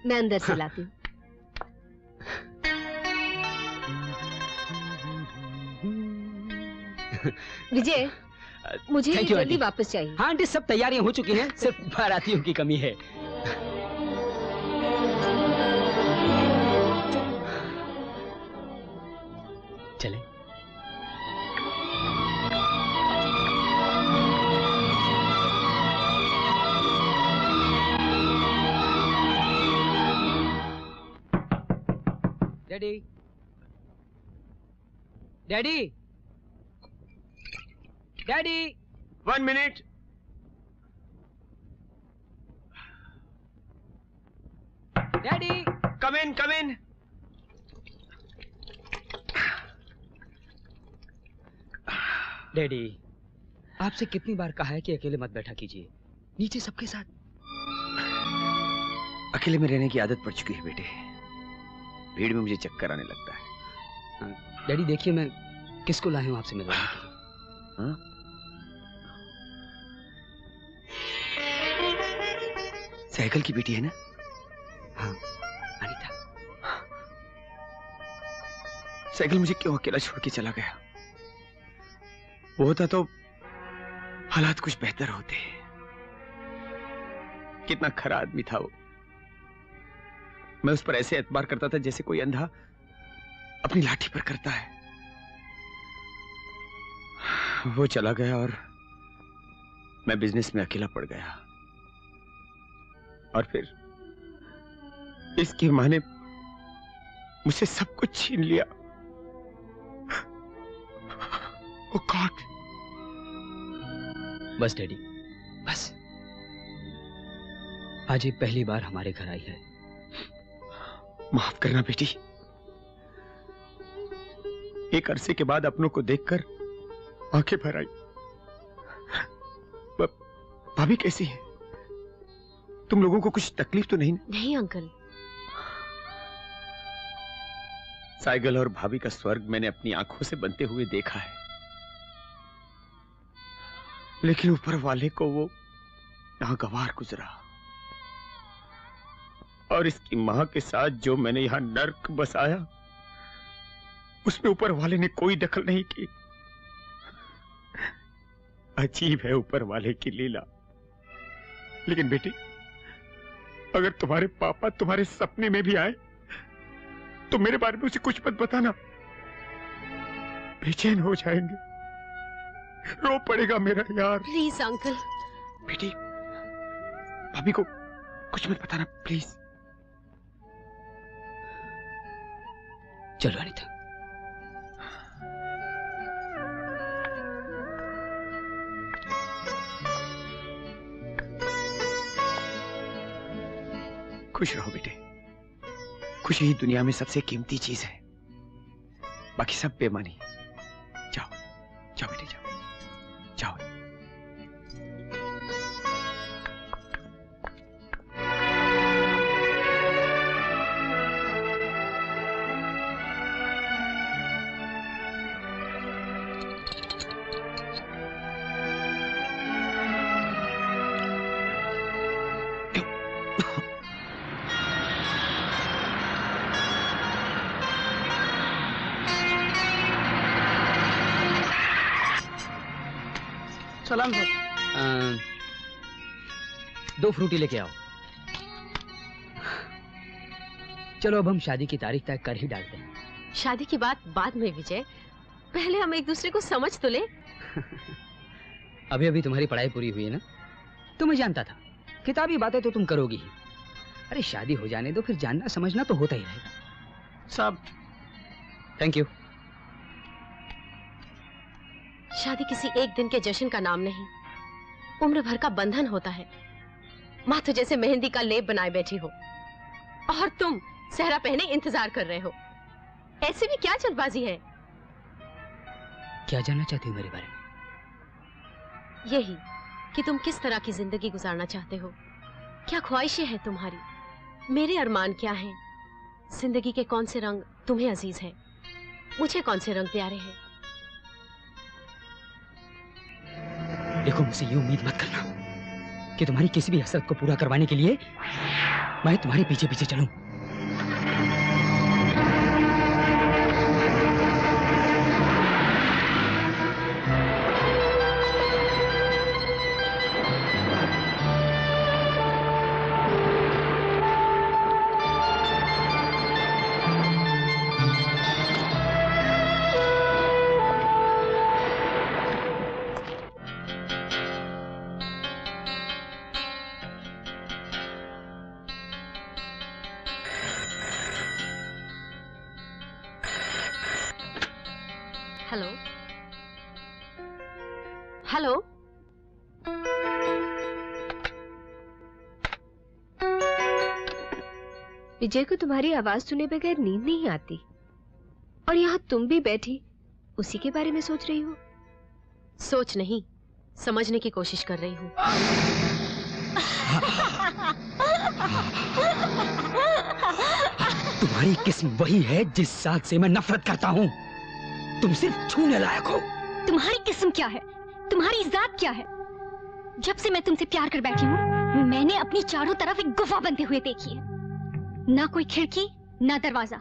मैं अंदर से लाती हूँ। विजय, मुझे जल्दी वापस चाहिए। हाँ आंटी, सब तैयारियां हो चुकी हैं, सिर्फ बारातियों की कमी है। चले। Daddy, daddy, daddy. 1 minute. Daddy, come in, come in. Daddy, आपसे कितनी बार कहा है कि अकेले मत बैठा कीजिए, नीचे सबके साथ। अकेले में रहने की आदत पड़ चुकी है बेटे। भीड़ में मुझे चक्कर आने लगता है। डैडी देखिए, मैं किसको लाया हूँ आपसे मिलवाने के लिए। हाँ? साइकिल की बेटी है ना? हाँ, अनीता। साइकिल मुझे क्यों अकेला छोड़ के चला गया? वो होता तो हालात कुछ बेहतर होते। कितना खरा आदमी था वो। मैं उस पर ऐसे एतबार करता था जैसे कोई अंधा अपनी लाठी पर करता है। वो चला गया और मैं बिजनेस में अकेला पड़ गया। और फिर इसकी मां ने मुझसे सब कुछ छीन लिया। Oh God! बस डैडी, बस। आज ये पहली बार हमारे घर आई है माफ करना बेटी, एक अरसे के बाद अपनों को देखकर आंखें भर आई। भाभी कैसी है? तुम लोगों को कुछ तकलीफ तो नहीं? नहीं अंकल। साइगल और भाभी का स्वर्ग मैंने अपनी आंखों से बनते हुए देखा है, लेकिन ऊपर वाले को वो नागवार गुजरा। और इसकी मां के साथ जो मैंने यहां नर्क बसाया, उसमें ऊपर वाले ने कोई दखल नहीं की। अजीब है ऊपर वाले की लीला। लेकिन बेटी, अगर तुम्हारे पापा तुम्हारे सपने में भी आए तो मेरे बारे में उसे कुछ मत बताना, बेचैन हो जाएंगे, रो पड़ेगा मेरा यार। Please uncle. बेटी, भाभी को कुछ मत बताना प्लीज। चलो अनीता। खुश रहो बेटे, खुशी ही दुनिया में सबसे कीमती चीज है, बाकी सब बेमानी। जाओ जाओ बेटे, जाओ जाओ। सलाम सर। 2 फ्रूटी लेके आओ। चलो अब हम शादी की तारीख तय कर ही डालते हैं। शादी की बात बाद में विजय, पहले हम एक दूसरे को समझ तो ले। अभी अभी तुम्हारी पढ़ाई पूरी हुई है ना, तो मैं जानता था किताबी बातें तो तुम करोगी ही। अरे शादी हो जाने दो, फिर जानना समझना तो होता ही रहेगा। साहब थैंक यू। शादी किसी एक दिन के जश्न का नाम नहीं, उम्र भर का बंधन होता है। माँ तो जैसे मेहंदी का लेप बनाए बैठी हो और तुम सहरा पहने इंतजार कर रहे हो। ऐसे भी क्या जल्दबाजी है? क्या जानना चाहती हो मेरे बारे में? यही कि तुम किस तरह की जिंदगी गुजारना चाहते हो, क्या ख्वाहिशें हैं तुम्हारी, मेरे अरमान क्या हैं, जिंदगी के कौन से रंग तुम्हें अजीज है, मुझे कौन से रंग प्यारे हैं। देखो, मुझसे ये उम्मीद मत करना कि तुम्हारी किसी भी हसरत को पूरा करवाने के लिए मैं तुम्हारे पीछे पीछे चलूं। हेलो हेलो, विजय को तुम्हारी आवाज सुने बगैर नींद नहीं आती, और यहाँ तुम भी बैठी उसी के बारे में सोच रही हो। सोच नहीं, समझने की कोशिश कर रही हूँ। तुम्हारी किस्म वही है जिस जात से मैं नफरत करता हूँ। तुम सिर्फ छूने लायक हो। तुम्हारी किस्म क्या है, तुम्हारी जात क्या है? जब से मैं तुमसे प्यार कर बैठी हूँ, मैंने अपनी चारों तरफ एक गुफा बनते हुए देखी है। ना कोई खिड़की, ना दरवाजा,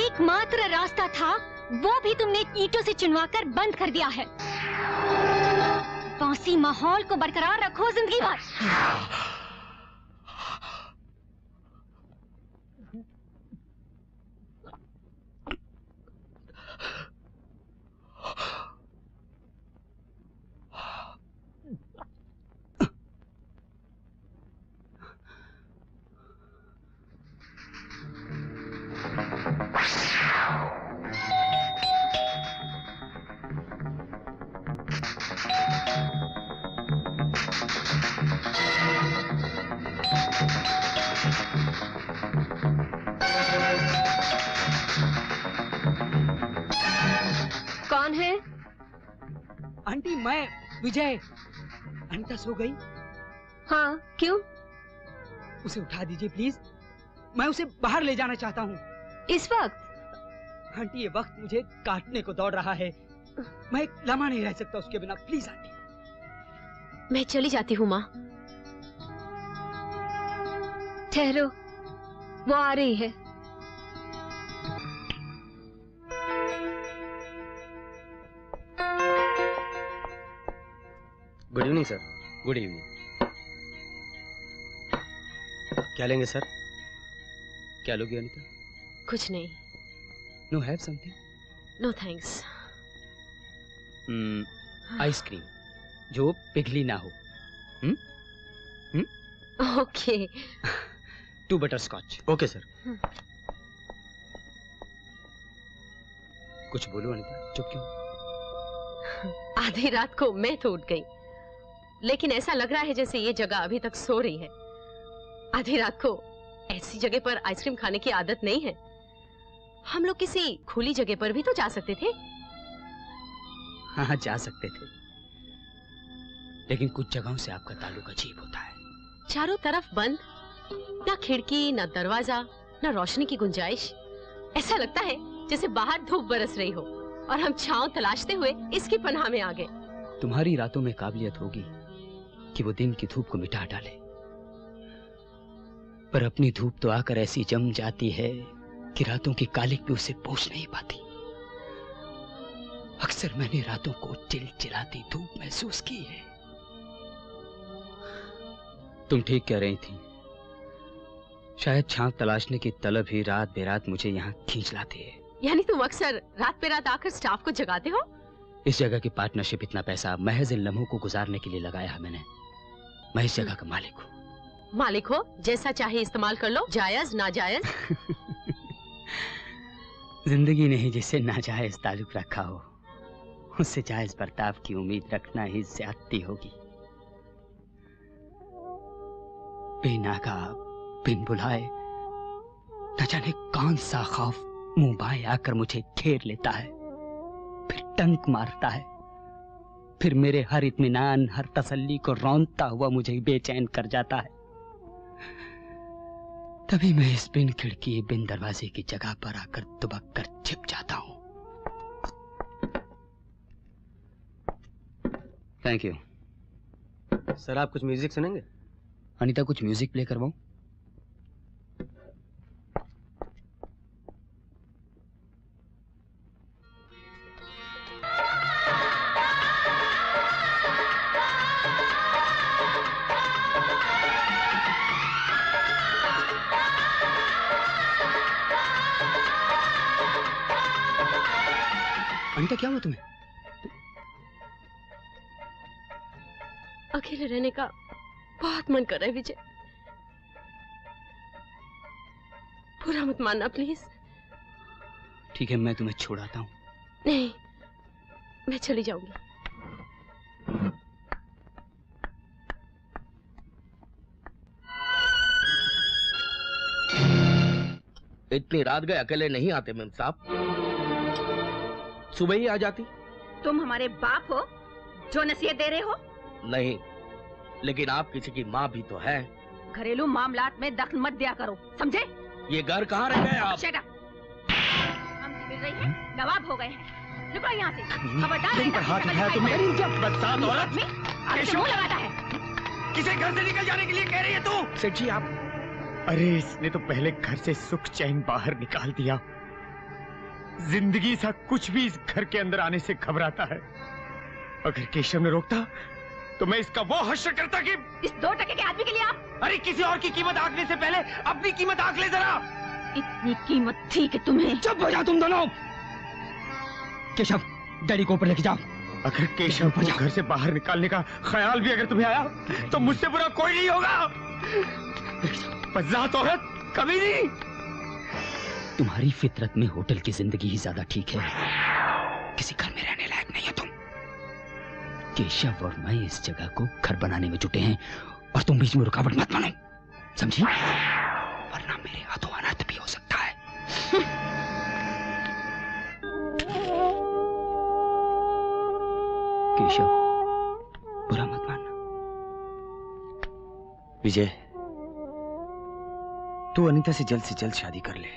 एकमात्र रास्ता था, वो भी तुमने ईंटों से चुनवाकर बंद कर दिया है। बांसी माहौल को बरकरार रखो जिंदगी भर। आंटी मैं विजय। अनीता सो गई? हाँ, क्यों? उसे उठा दीजिए प्लीज, मैं उसे बाहर ले जाना चाहता हूँ। इस वक्त? आंटी ये वक्त मुझे काटने को दौड़ रहा है, मैं एक लम्हा नहीं रह सकता उसके बिना, प्लीज आंटी। मैं चली जाती हूँ माँ। ठहरो, वो आ रही है। Good evening sir. Good evening. क्या लेंगे सर? क्या लोगे अनीता? कुछ नहीं। No have something? No thanks. Ice cream जो पिघली ना हो। Okay. 2 butter scotch. Okay sir. कुछ बोलो अनीता, चुप क्यों? आधी रात को मैं तो उठ गई, लेकिन ऐसा लग रहा है जैसे ये जगह अभी तक सो रही है। आधी रात को ऐसी जगह पर आइसक्रीम खाने की आदत नहीं है। हम लोग किसी खुली जगह पर भी तो जा सकते थे। हाँ, जा सकते थे, लेकिन कुछ जगहों से आपका ताल्लुक अजीब होता है। चारों तरफ बंद, ना खिड़की, ना दरवाजा, ना रोशनी की गुंजाइश। ऐसा लगता है जैसे बाहर धूप बरस रही हो और हम छांव तलाशते हुए इसकी पनाह में आ गए। तुम्हारी रातों में काबिलियत होगी कि वो दिन की धूप को मिटा डाले, पर अपनी धूप तो आकर ऐसी जम जाती है कि रातों की कालिक भी उसे पोंछ नहीं पाती। अक्सर मैंने रातों को चिलचिलाती धूप महसूस की है। तुम ठीक कह रही थी, शायद छांव तलाशने की तलब ही रात बेरात मुझे यहाँ खींच लाती है। यानी तुम अक्सर रात पे रात आकर स्टाफ को जगाते हो? इस जगह की पार्टनरशिप, इतना पैसा महज इन लम्हों को गुजारने के लिए लगाया है मैंने। मैं इस जगह का मालिक हूँ। मालिक हो, जैसा चाहे इस्तेमाल कर लो, जायज नाजायज। जिंदगी ने ही जिससे नाजायज ताल्लुक रखा हो, उससे जायज बर्ताव की उम्मीद रखना ही ज्यादती होगी। बेनागा बिन बुलाए न जाने कौन सा खौफ मुंह बाएं आकर मुझे घेर लेता है, फिर टंक मारता है, फिर मेरे हर इत्मीनान, हर तसल्ली को रौंदता हुआ मुझे बेचैन कर जाता है। तभी मैं इस बिन खिड़की बिन दरवाजे की जगह पर आकर दुबक कर छिप जाता हूं। Thank you sir. आप कुछ म्यूजिक सुनेंगे? अनीता, कुछ म्यूजिक प्ले करवाऊं? अनीता, क्या हुआ तुम्हें? अकेले रहने का बहुत मन कर रहा है विजय। बुरा मत मानना प्लीज। ठीक है, मैं तुम्हें छोड़ आता हूँ। नहीं, मैं चली जाऊंगी। इतनी रात गए अकेले नहीं आते मेम साहब, सुबह ही आ जाती। तुम हमारे बाप हो जो नसीहत दे रहे हो? नहीं, लेकिन आप किसी की माँ भी तो है। घरेलू मामलात में दखल मत दिया करो, समझे? ये घर कहाँ रह गए आप? Shut up! हमसे मिल रही है, नवाब हो गए हैं। निकलो यहाँ से। खबरदार नहीं पर हाथ उठाया तुमने। बदसात औरत। कैसे मुंह लगाता है? किसे घर से निकल जाने के लिए कह रही है तू? सेठ जी आप, अरे इसने तो पहले घर से सुख चैन बाहर निकाल दिया। जिंदगी सा कुछ भी इस घर के अंदर आने से घबराता है। अगर केशव ने रोकता तो मैं इसका वो हश्र करता कि इस 2 टके के आदमी के लिए आप। अरे किसी और की कीमत आंकने से पहले अपनी कीमत आंक ले जरा। इतनी कीमत थी कि तुम्हें। चुप हो जाओ तुम दोनों। केशव, डैडी को ऊपर लेके जाओ। अगर केशव को घर से बाहर निकालने का ख्याल भी अगर तुम्हें आया तो मुझसे बुरा कोई नहीं होगा। बदसात औरत, कभी नहीं। तुम्हारी फितरत में होटल की जिंदगी ही ज्यादा ठीक है, किसी घर में रहने लायक नहीं है तुम। केशव और मैं इस जगह को घर बनाने में जुटे हैं और तुम बीच में रुकावट मत बनो, समझी? वरना मेरे हाथों अनर्थ भी हो सकता है। केशव, बुरा मत मानना। विजय, तू अनीता से जल्द शादी कर ले।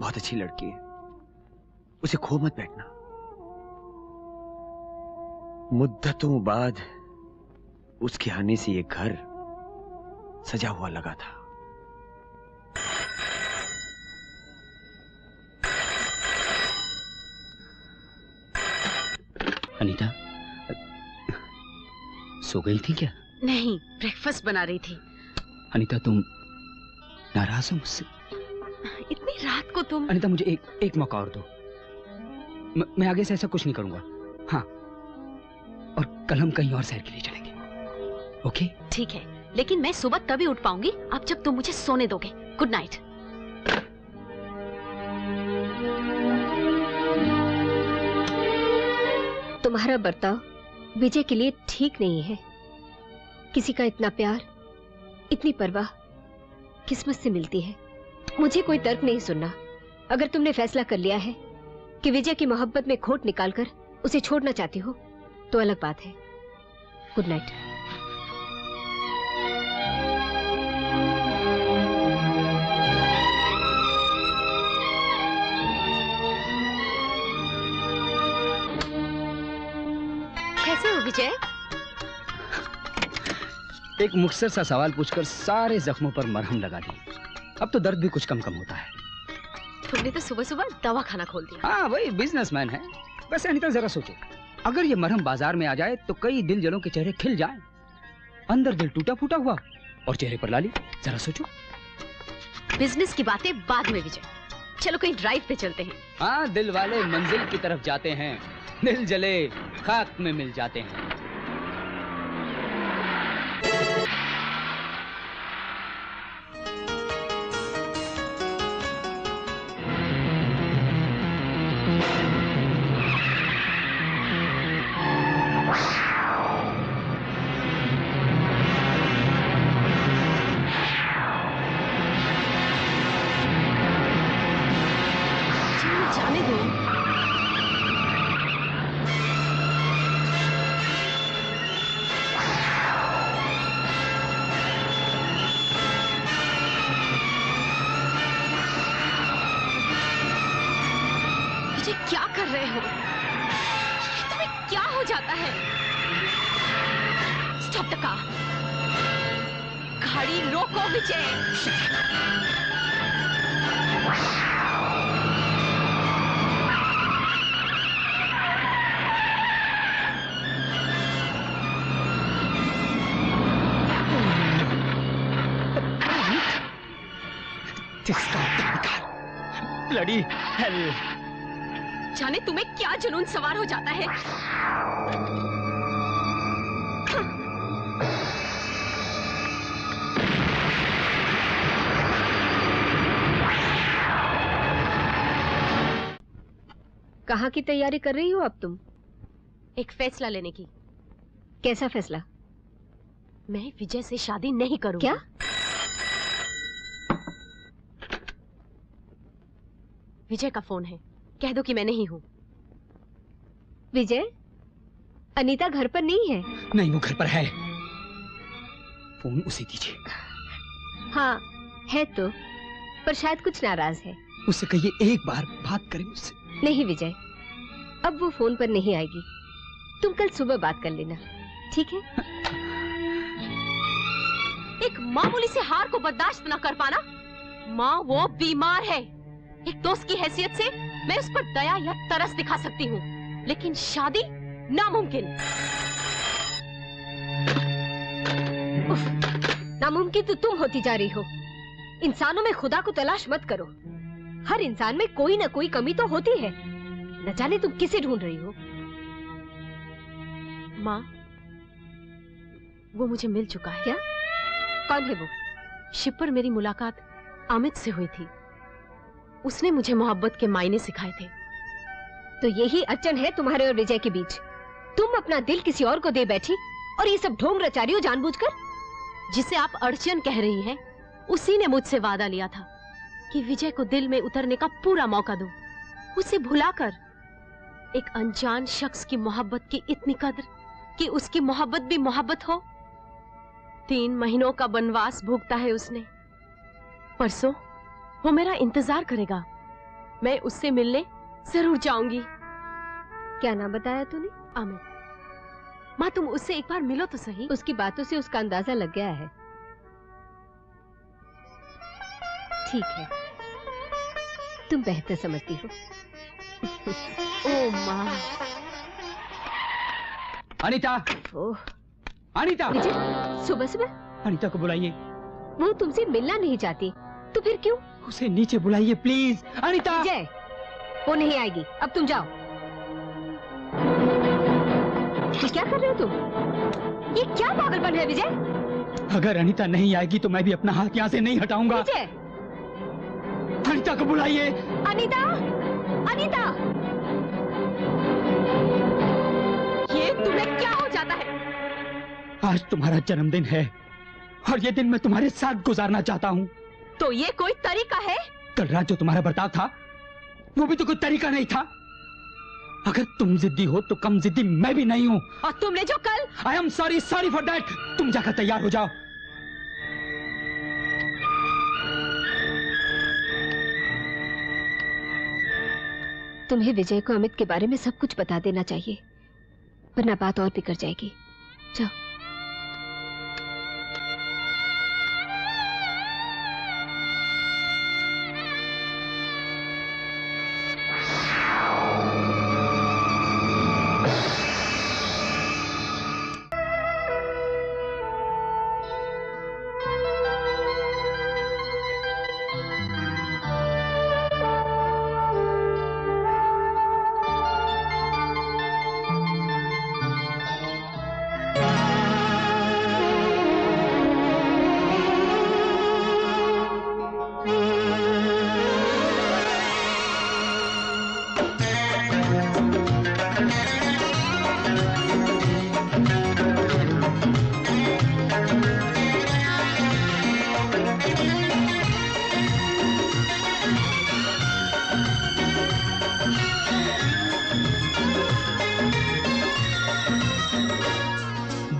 बहुत अच्छी लड़की है, उसे खो मत बैठना। मुद्दतों बाद उसके आने से ये घर सजा हुआ लगा था। अनीता, सो गई थी क्या? नहीं, ब्रेकफास्ट बना रही थी। अनीता, तुम नाराज हो मुझसे? इतनी रात को तुम? अनीता, मुझे एक मौका और दो। मैं आगे से ऐसा कुछ नहीं करूंगा। हाँ, और कल हम कहीं और सैर के लिए चलेंगे। ओके? ठीक है, लेकिन मैं सुबह तभी उठ पाऊंगी अब जब तुम मुझे सोने दोगे। Good night. तुम्हारा बर्ताव विजय के लिए ठीक नहीं है। किसी का इतना प्यार, इतनी परवाह किस्मत से मिलती है। मुझे कोई तर्क नहीं सुनना। अगर तुमने फैसला कर लिया है कि विजय की मोहब्बत में खोट निकालकर उसे छोड़ना चाहती हो तो अलग बात है। Good night. कैसे हो विजय? एक मुख्तसर सा सवाल पूछकर सारे जख्मों पर मरहम लगा दी। अब तो दर्द भी कुछ कम होता है। तुमने तो सुबह सुबह दवा खाना खोल दिया। हाँ, वही बिजनेसमैन है। वैसे अनीता, जरा सोचो, अगर ये मरहम बाजार में आ जाए तो कई दिल जलों के चेहरे खिल जाएं। अंदर दिल टूटा फूटा हुआ और चेहरे पर लाली। जरा सोचो। बिजनेस की बातें बाद में विजय, चलो कहीं ड्राइव पे चलते हैं। हाँ, दिल वाले मंजिल की तरफ जाते हैं, दिल जले खाक में मिल जाते हैं। जाने दो। विजय, क्या कर रहे हो? तुम्हें क्या हो जाता है? Stop the car. गाड़ी रोको विजय। Bloody hell. जाने तुम्हें क्या जुनून सवार हो जाता है। कहाँ की तैयारी कर रही हो अब तुम? एक फैसला लेने की। कैसा फैसला? मैं विजय से शादी नहीं करूंगी। क्या? विजय का फोन है, कह दो कि मैं नहीं हूं। विजय, अनीता घर पर नहीं है। नहीं, वो घर पर है। फोन उसे दीजिए। हाँ है तो, पर शायद कुछ नाराज है। उससे कहिए एक बार बात करें मुझसे। नहीं विजय, अब वो फोन पर नहीं आएगी। तुम कल सुबह बात कर लेना, ठीक है? एक मामूली से हार को बर्दाश्त न कर पाना। माँ वो बीमार है। एक दोस्त की हैसियत से मैं उस पर दया या तरस दिखा सकती हूँ, लेकिन शादी नामुमकिन। नामुमकिन तो तुम होती जा रही हो। इंसानों में खुदा को तलाश मत करो। हर इंसान में कोई ना कोई कमी तो होती है। न जाने तुम किसे ढूंढ रही हो। माँ, वो मुझे मिल चुका है। क्या? कौन है वो? शिप पर मेरी मुलाकात अमित से हुई थी। उसने मुझे मोहब्बत के मायने सिखाए थे। तो यही अड़चन है तुम्हारे और विजय के बीच। तुम अपना दिल किसी और को दे बैठी और ये सब ढोंग रचा रही हो जानबूझकर। जिसे आप अड़चन कह रही हैं, उसी ने मुझसे वादा लिया था कि विजय को दिल में उतरने का पूरा मौका दूं, उसे भुलाकर। एक अनजान शख्स की मोहब्बत की इतनी कद्र कि उसकी मोहब्बत भी मोहब्बत हो। 3 महीनों का वनवास भोगता है उसने। परसों वो मेरा इंतजार करेगा। मैं उससे मिलने जरूर जाऊंगी। क्या नाम बताया तूने? अमित। माँ तुम उससे एक बार मिलो तो सही। उसकी बातों से उसका अंदाजा लग गया है। ठीक है, तुम बेहतर समझती हो। ओ माँ। अनीता, अनीता, सुबह सुबह अनीता को बुलाइए। वो तुमसे मिलना नहीं चाहती, तो फिर क्यों? उसे नीचे बुलाइए प्लीज। अनीता, विजय, वो नहीं आएगी। अब तुम जाओ। ये क्या कर रहे हो तुम? ये क्या पागलपन है विजय? अगर अनीता नहीं आएगी तो मैं भी अपना हाथ यहाँ से नहीं हटाऊंगा। विजय, अनीता को बुलाइए। अनीता, अनीता, ये तुम्हें क्या हो जाता है? आज तुम्हारा जन्मदिन है और ये दिन मैं तुम्हारे साथ गुजारना चाहता हूँ। तो ये कोई तरीका है? कल रात जो तुम्हारा बर्ताव था वो भी तो कोई तरीका नहीं था। अगर तुम जिद्दी हो तो कम जिद्दी मैं भी नहीं हूँ। और तुमने जो कल। I am sorry for that. तुम जाकर तैयार हो जाओ। तुम्हें विजय को अमित के बारे में सब कुछ बता देना चाहिए, वरना बात और बिगड़ जाएगी। जाओ।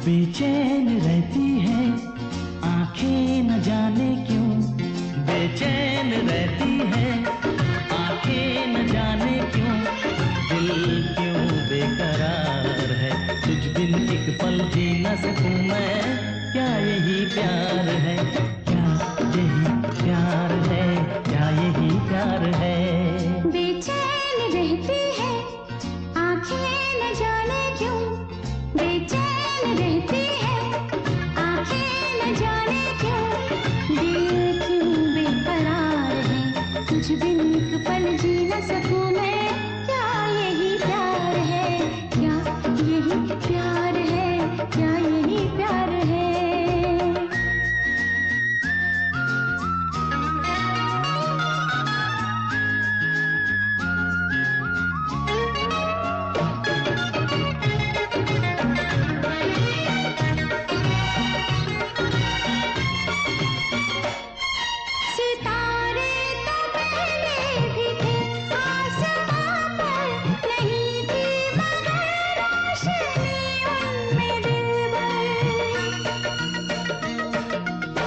बेचैन रहती है आंखें न जाने क्यों, बेचैन रहती है आंखें न जाने क्यों, दिल क्यों बेकरार है, तुझ बिन एक पल जी न सकूं मैं, क्या यही प्यार है, क्या यही प्यार है, क्या यही प्यार है। बेचैन रहती है आंखें न जाने क्यों, बेचैन रहती है आंखें न जाने क्यों, दिल क्यों बेकरार है, तुझ बिन एक पल जी न सकूं मैं, क्या यही प्यार है, क्या यही प्यार है, क्या यही प्यार है।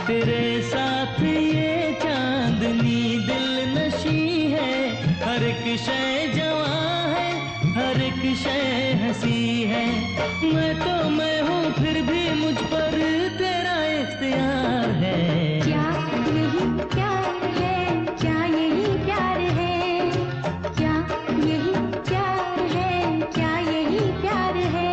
तेरे साथ ये चांदनी दिल नशी है, हर एक शय जवां है, हर एक शय हंसी है, मैं तो मैं हूँ फिर भी मुझ पर तेरा इख्तियार है। क्या यही प्यार है, क्या यही प्यार है, क्या यही प्यार है, क्या यही प्यार है।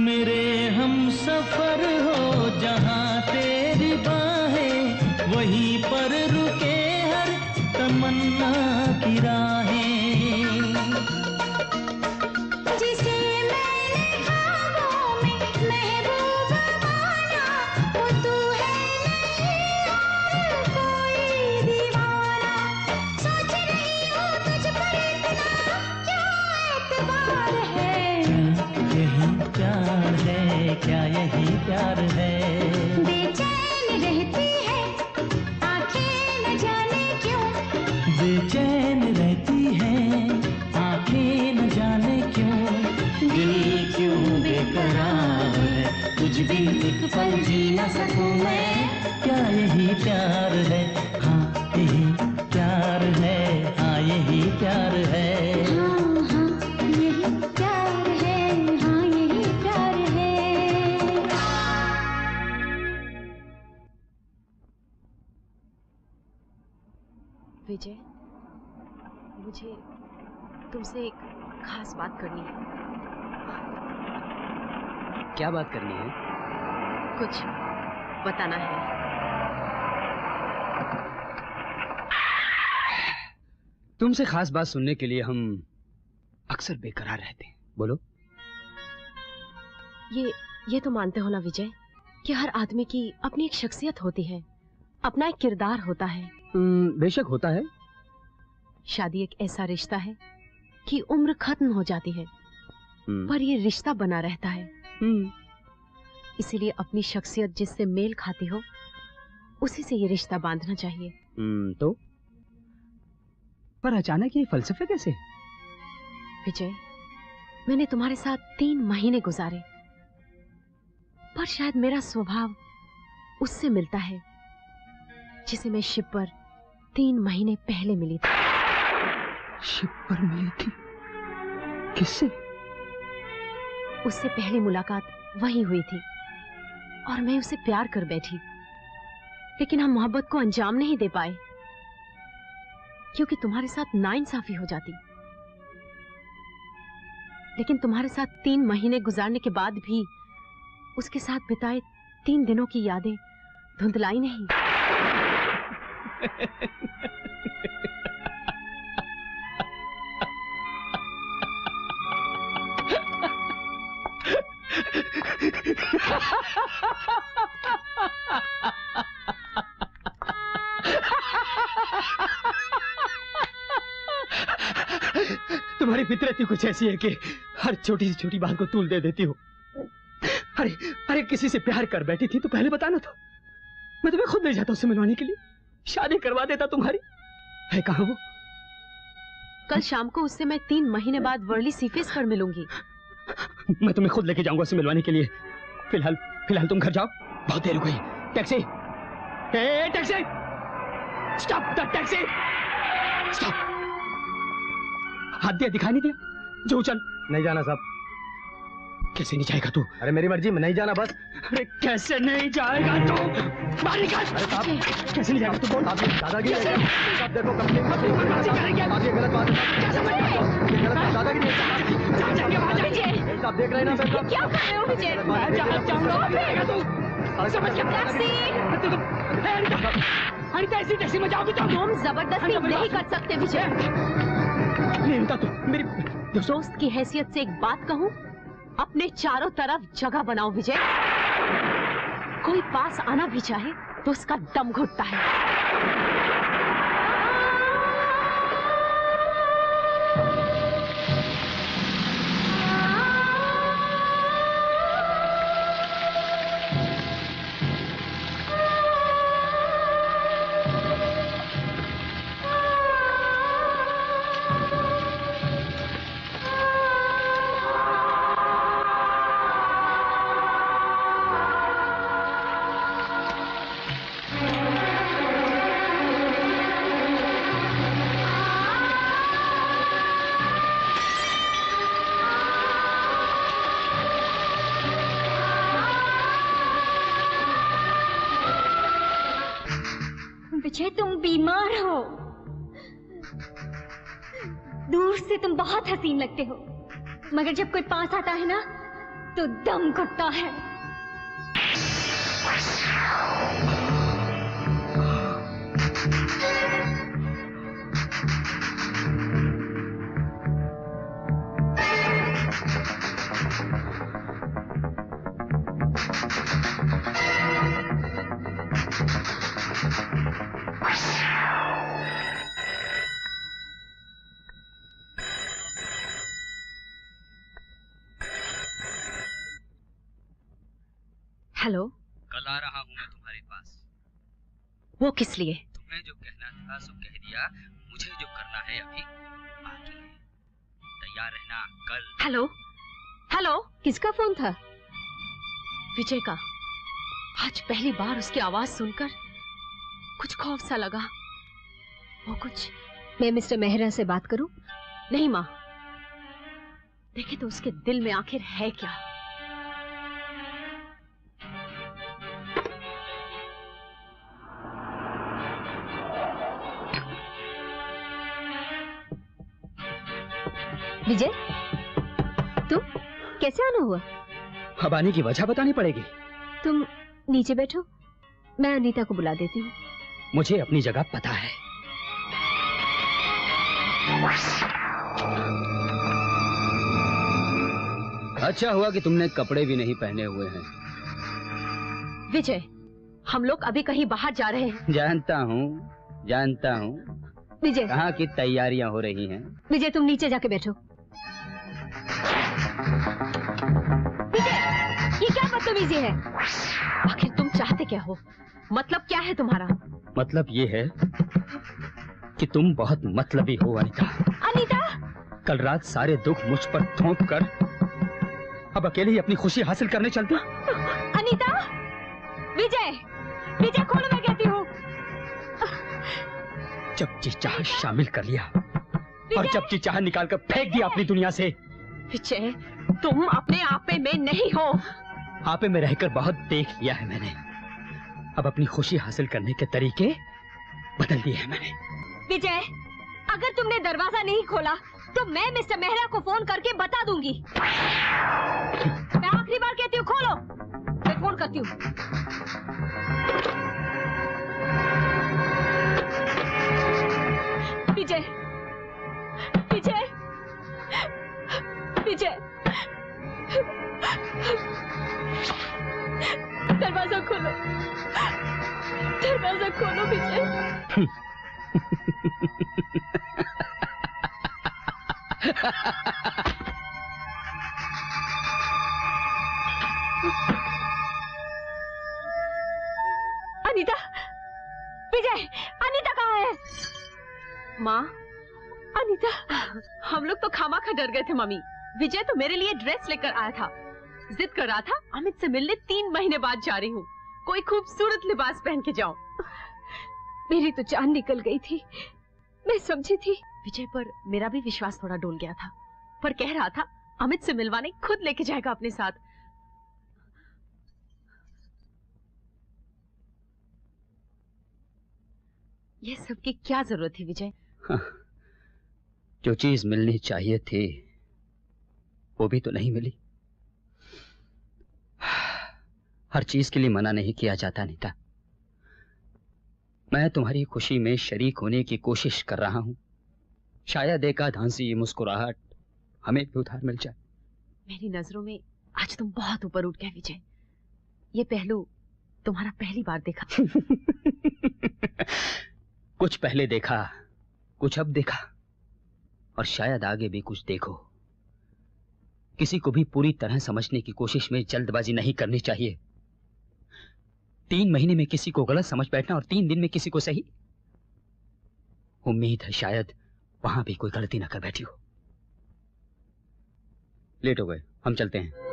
मेरे हम सफर हो जहाँ तेरी बाहें, वहीं पर रुक क्या यही प्यार है? बेचैन रहती है आंखें न जाने क्यों, बेचैन रहती है आंखें न जाने क्यों, दिल क्यों बेकरार है, कुछ भी एक पल जी न सकूं मैं, क्या यही प्यार है? हाँ यही प्यार है, हाँ यही प्यार है। हाँ हाँ यही प्यार है, हाँ यही प्यार है। विजय, मुझे तुमसे एक खास बात करनी है। क्या बात करनी है? कुछ बताना है। तुमसे खास बात सुनने के लिए हम अक्सर बेकरार रहते हैं। बोलो। ये तो मानते हो ना विजय कि हर आदमी की अपनी एक शख्सियत होती है, अपना एक किरदार होता है। बेशक होता है। शादी एक ऐसा रिश्ता है कि उम्र खत्म हो जाती है पर ये रिश्ता बना रहता है। इसीलिए अपनी शख्सियत जिससे मेल खाती हो उसी से ये रिश्ता बांधना चाहिए। तो पर अचानक ये फलसफे कैसे? विजय, मैंने तुम्हारे साथ 3 महीने गुजारे पर शायद मेरा स्वभाव उससे मिलता है जिसे मैं शिप पर 3 महीने पहले मिली थी। शिप पर मिली थी? किससे? उससे पहली मुलाकात वही हुई थी और मैं उसे प्यार कर बैठी, लेकिन हम मोहब्बत को अंजाम नहीं दे पाए क्योंकि तुम्हारे साथ नाइंसाफी हो जाती। लेकिन तुम्हारे साथ 3 महीने गुजारने के बाद भी उसके साथ बिताए 3 दिनों की यादें धुंधलाई नहीं। तुम्हारी फितरत ही कुछ ऐसी है कि हर छोटी से छोटी बात को तूल दे देती हो। अरे अरे किसी से प्यार कर बैठी थी तो पहले बताना था, मैं तुम्हें खुद ले जाता उससे मिलवाने के लिए, शादी करवा देता तुम्हारी। है कहाँ वो? कल शाम को उससे मैं 3 महीने बाद वर्ली सीफेस पर मिलूंगी। मैं तुम्हें खुद लेके जाऊंगा उससे मिलवाने के लिए। फिलहाल तुम घर जाओ, बहुत देर हो गई। Taxi, taxi, stop the taxi, stop. हाथ दिया, दिखाई नहीं दिया, जो चल। नहीं जाना साहब। कैसे नहीं जाएगा तू? अरे मेरी मर्जी, मैं नहीं जाना बस। अरे कैसे नहीं जाएगा तू? बाहर निकल। अरे साहब कैसे नहीं जाएगा तू? बोल। दादागिरी साहब देखो कंप्लेन आप ये गलत बात है। क्या समझ रहे हो? ये गलत बात, दादागिरी क्या देख रहे हैं ना सर? क्या कर रहे हो विजय? मैं जहाँ जाऊंगा तू समझ के अनिता ऐसी टैक्सी में जाओगी तो तुम जबरदस्ती नहीं कर सकते विजय। नहीं होता तो मेरी दोस्त की हैसियत से एक बात कहूं, अपने चारों तरफ जगह बनाओ विजय। कोई पास आना भी चाहे तो उसका दम घुटता है। विजय तुम बीमार हो। दूर से तुम बहुत हसीन लगते हो, मगर जब कोई पास आता है ना तो दम घुटता है। हेलो। कल आ रहा हूँ मैं तुम्हारे पास। वो किस लिए? तुम्हें जो कहना था सो कह दिया। मुझे जो करना है अभी बाकी है। तैयार रहना कल। Hello hello. किसका फोन था? विजय का। आज पहली बार उसकी आवाज सुनकर कुछ खौफ सा लगा। वो कुछ। मैं मिस्टर मेहरा से बात करूं? नहीं माँ, देखे तो उसके दिल में आखिर है क्या। विजय, तुम कैसे आना हुआ? अब आने की वजह बतानी पड़ेगी। तुम नीचे बैठो, मैं अनीता को बुला देती हूँ। मुझे अपनी जगह पता है। अच्छा हुआ कि तुमने कपड़े भी नहीं पहने हुए हैं। विजय, हम लोग अभी कहीं बाहर जा रहे हैं। जानता हूँ। विजय, कहाँ की तैयारियां हो रही हैं? विजय तुम नीचे जाके बैठो। विजय, ये क्या बदतमीजी है? आखिर तुम चाहते क्या हो? मतलब क्या है तुम्हारा? मतलब ये है कि तुम बहुत मतलबी हो अनीता। अनीता? कल रात सारे दुख मुझ पर थोप कर अब अकेले ही अपनी खुशी हासिल करने चलती। अनीता! विजय, विजय खोलो, मैं कहती हूँ। जब जी चाह शामिल कर लिया और जब जी चाह निकाल कर फेंक दिया अपनी दुनिया से। विजय, तुम अपने आपे में नहीं हो। आपे में रहकर बहुत देख लिया है मैंने। अब अपनी खुशी हासिल करने के तरीके बदल दिए हैं मैंने। विजय, अगर तुमने दरवाजा नहीं खोला तो मैं मिस्टर मेहरा को फोन करके बता दूंगी। मैं आखिरी बार कहती हूँ, खोलो। मैं फोन करती हूँ। विजय, विजय, विजय, दरवाजा खोलो, दरवाजा खोलो विजय। अनीता, विजय, अनीता कहाँ है? माँ, अनीता, हम लोग तो खामाखा डर गए थे मम्मी। विजय तो मेरे लिए ड्रेस लेकर आया था, जिद कर रहा था अमित से मिलने 3 महीने बाद जा रही हूँ, कोई खूबसूरत लिबास पहन के जाऊं। मेरी तो जान निकल गई थी, मैं समझी थी। विजय पर मेरा भी विश्वास थोड़ा डोल गया था, पर कह रहा था अमित से मिलवाने खुद लेके जाएगा अपने साथ। ये सब की क्या जरूरत थी विजय? जो चीज मिलनी चाहिए थी वो भी तो नहीं मिली। हर चीज के लिए मना नहीं किया जाता नीता। मैं तुम्हारी खुशी में शरीक होने की कोशिश कर रहा हूं। शायद एक आध हंसी मुस्कुराहट हमें भी उधार मिल जाए। मेरी नजरों में आज तुम बहुत ऊपर उठ गए विजय। ये पहलू तुम्हारा पहली बार देखा। कुछ पहले देखा, कुछ अब देखा, और शायद आगे भी कुछ देखो। किसी को भी पूरी तरह समझने की कोशिश में जल्दबाजी नहीं करनी चाहिए। 3 महीने में किसी को गलत समझ बैठना और 3 दिन में किसी को सही। उम्मीद है शायद वहां भी कोई गलती ना कर बैठी हो। लेट हो गए, हम चलते हैं।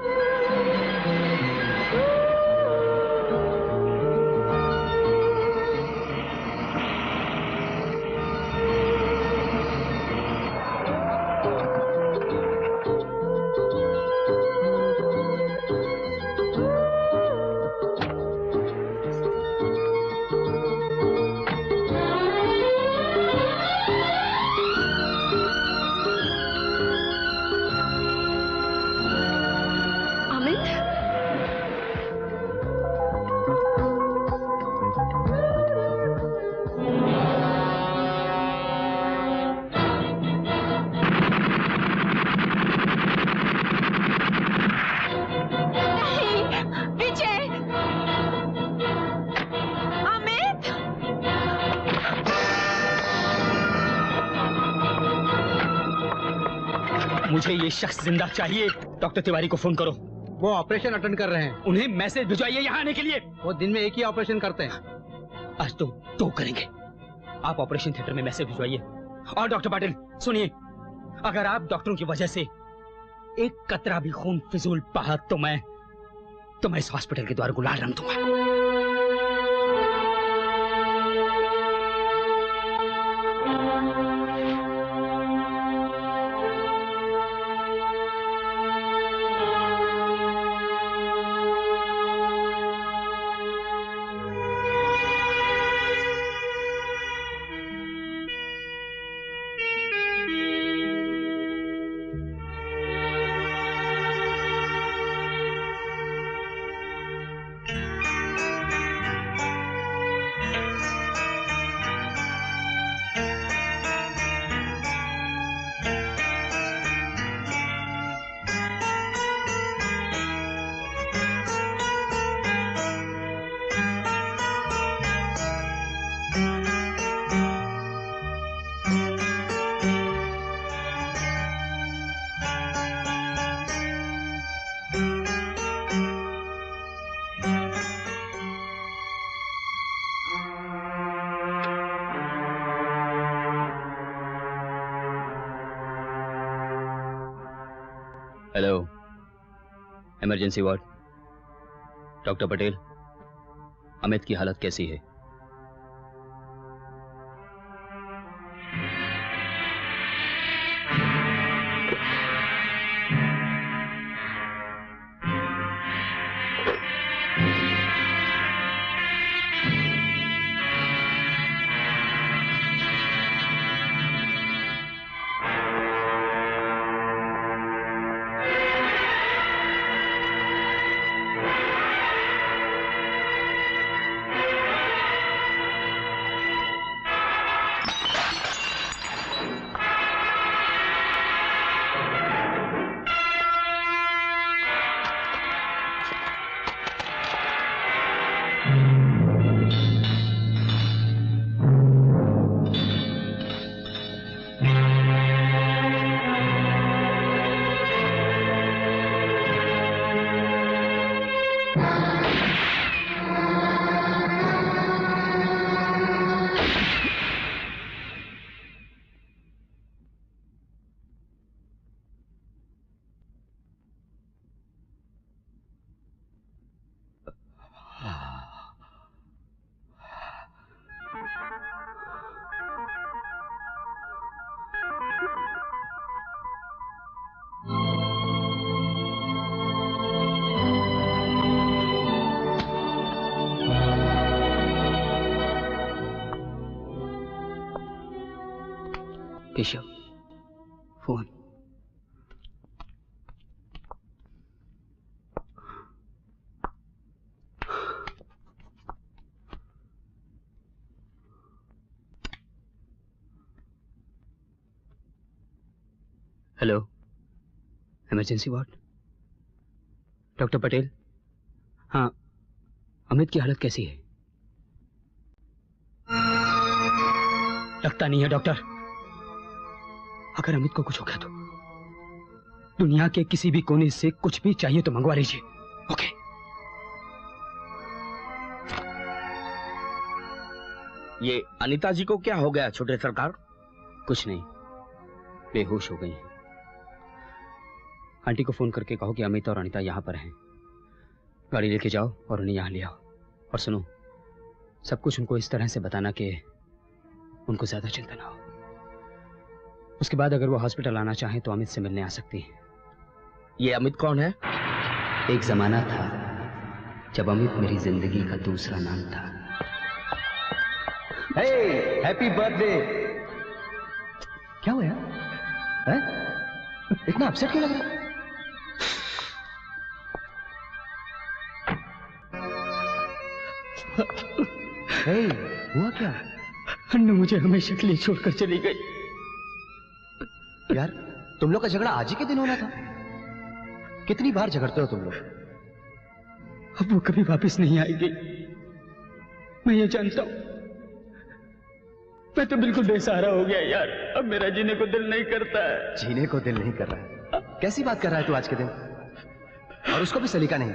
मुझे ये शख्स जिंदा चाहिए। डॉक्टर तिवारी को फोन करो। वो ऑपरेशन अटेंड कर रहे हैं। उन्हें मैसेज भिजवाइए यहाँ आने के लिए। वो दिन में एक ही ऑपरेशन करते हैं। आज तो 2 करेंगे। आप ऑपरेशन थिएटर में मैसेज भिजवाइए। और डॉक्टर पाटिल सुनिए, अगर आप डॉक्टरों की वजह से एक कतरा भी खून फिजूल बहा तो मैं इस हॉस्पिटल के द्वार गुलाल रंग दूंगा। Hello, emergency ward. Doctor Patel, Amit की हालत कैसी है? Keshav, phone. Hello, emergency ward. Doctor Patel. हाँ, अमित की हालत कैसी है? लगता नहीं है डॉक्टर। अगर अमित को कुछ हो गया तो दुनिया के किसी भी कोने से कुछ भी चाहिए तो मंगवा लीजिए। ओके। ये अनीता जी को क्या हो गया छोटे सरकार? कुछ नहीं, बेहोश हो गई हैं। आंटी को फोन करके कहो कि अमित और अनीता यहाँ पर हैं। गाड़ी लेके जाओ और उन्हें यहाँ ले आओ। और सुनो, सब कुछ उनको इस तरह से बताना कि उनको ज्यादा चिंता ना हो। उसके बाद अगर वो हॉस्पिटल आना चाहे तो अमित से मिलने आ सकती है। ये अमित कौन है? एक जमाना था जब अमित मेरी जिंदगी का दूसरा नाम था। Happy birthday. क्या हुआ यार? है? इतना अपसेट क्यों लग रहा है? हुआ क्या? अन्नू मुझे हमेशा के लिए छोड़कर चली गई। यार, तुम लोग का झगड़ा आज ही के दिन होना था। कितनी बार झगड़ते हो तुम लोग? अब वो कभी वापस नहीं आएगी, मैं ये जानता हूं। मैं तो बिल्कुल बेसहारा हो गया यार। अब मेरा जीने को दिल नहीं करता है। जीने को दिल नहीं कर रहा है? कैसी बात कर रहा है तू आज के दिन? और उसको भी सलीका नहीं।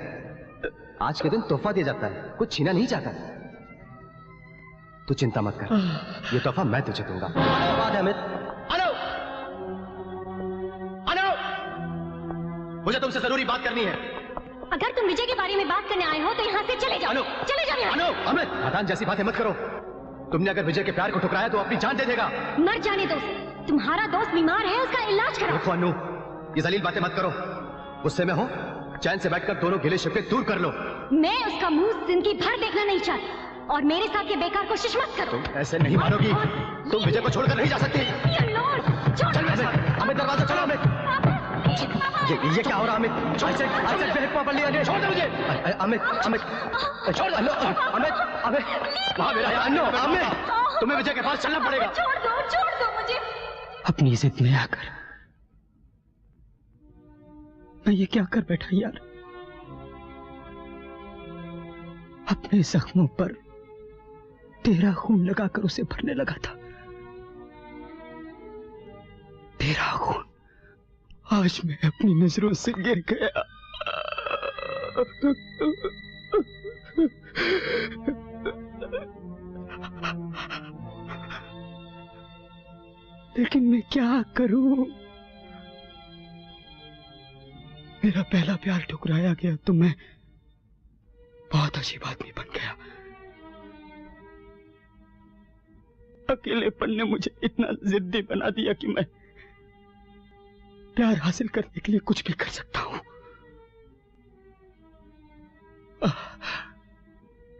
आज के दिन तोहफा दिया जाता है, कुछ छीना नहीं जाता। तू चिंता मत कर, ये तोहफा मैं तुझे दूंगा। बात है अमित। अनु! अनु! मुझे तुमसे जरूरी बात करनी है। अगर तुम विजय के बारे में बात करने आए हो तो यहाँ से चले जाओ। अनु! चले जाओ यहाँ। अनु! अमित! नादान जैसी बातें मत करो। तुमने अगर विजय के प्यार को ठुकराया तो अपनी जान दे देगा। मर जाने दो उसे। तुम्हारा दोस्त बीमार है, उसका इलाज कराओ। देखो अनु, ये जलील बातें मत करो। गुस्से में हो, चैन से बैठकर दोनों गिले शिकवे दूर कर लो। मैं उसका मुंह जिंदगी भर देखना नहीं चाहती, और मेरे साथ ये बेकार कोशिश मत करो। तुम ऐसे नहीं मानोगी। तुम विजय को छोड़कर नहीं जा सकती। चल अमित, दरवाजा चलो अमित। ये क्या हो रहा अमित? छोड़ दो मुझे। अमित, अमित, छोड़ दो। अमित, अमित, वहाँ मेरा अमित, तुम्हें विजय के पास चलना पड़ेगा। छोड़ दो मुझे। अपनी जिद में आकर मैं ये क्या कर बैठा यार। अपने जख्मों पर तेरा खून लगाकर उसे भरने लगा था। तेरा खून आज मैं अपनी नजरों से गिर गया। लेकिन मैं क्या करूं? मेरा पहला प्यार ठुकराया गया तो मैं बहुत अजीब आदमी बन गया। अकेलेपन ने मुझे इतना जिद्दी बना दिया कि मैं प्यार हासिल करने के लिए कुछ भी कर सकता हूं।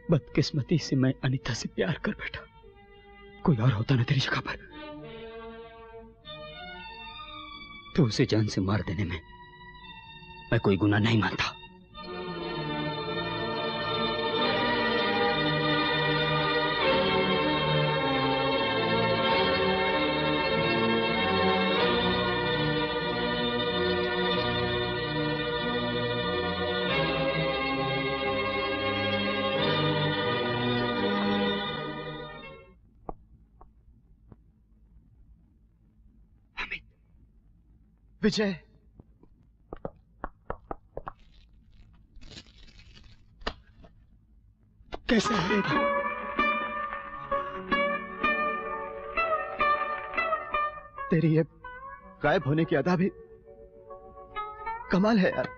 बदकिस्मती से मैं अनीता से प्यार कर बैठा। कोई और होता ना तेरी जगह पर तो उसे जान से मार देने में मैं कोई गुनाह नहीं मानता। विजय, कैसे है? तेरी ये गायब होने की अदा भी कमाल है यार।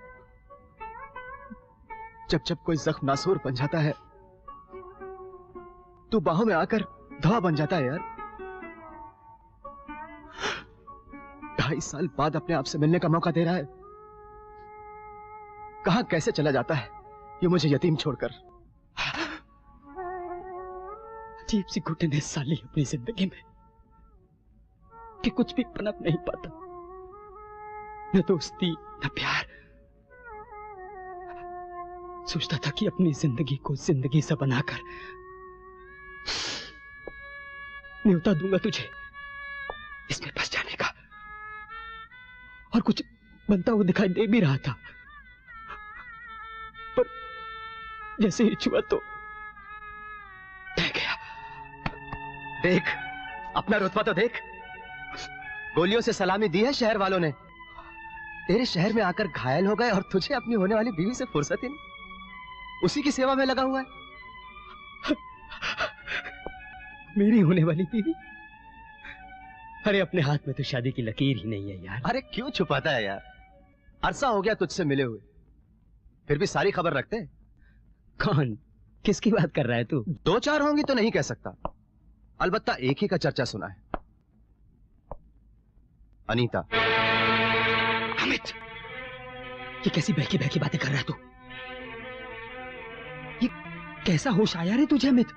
जब जब कोई जख्म नासूर बन जाता है तू बाहों में आकर दवा बन जाता है यार। 2.5 साल बाद अपने आप से मिलने का मौका दे रहा है। कहां कैसे चला जाता है ये मुझे यतीम छोड़कर। अजीब सी घुटन है साली अपनी जिंदगी में कि कुछ भी पनप नहीं पाता। न दोस्ती न प्यार। सोचता था कि अपनी जिंदगी को जिंदगी सा बनाकर न्योता दूंगा तुझे इसमें फंस जाने का, और कुछ बनता हुआ दिखाई दे भी रहा था, पर जैसे ही छुआ तो बह गया। देख, अपना रुतबा तो देख। गोलियों से सलामी दी है शहर वालों ने। तेरे शहर में आकर घायल हो गए और तुझे अपनी होने वाली बीवी से फुर्सत ही नहीं। उसी की सेवा में लगा हुआ है। मेरी होने वाली बीवी? अरे अपने हाथ में तो शादी की लकीर ही नहीं है यार। अरे क्यों छुपाता है यार? अरसा हो गया तुझसे मिले हुए, फिर भी सारी खबर रखते हैं। कौन? किसकी बात कर रहा है तू? 2-4 होंगी तो नहीं कह सकता, अलबत्ता एक ही का चर्चा सुना है। अनीता। अमित, ये कैसी बहकी बहकी बातें कर रहा है तू? ये कैसा होश आया रे तुझे अमित?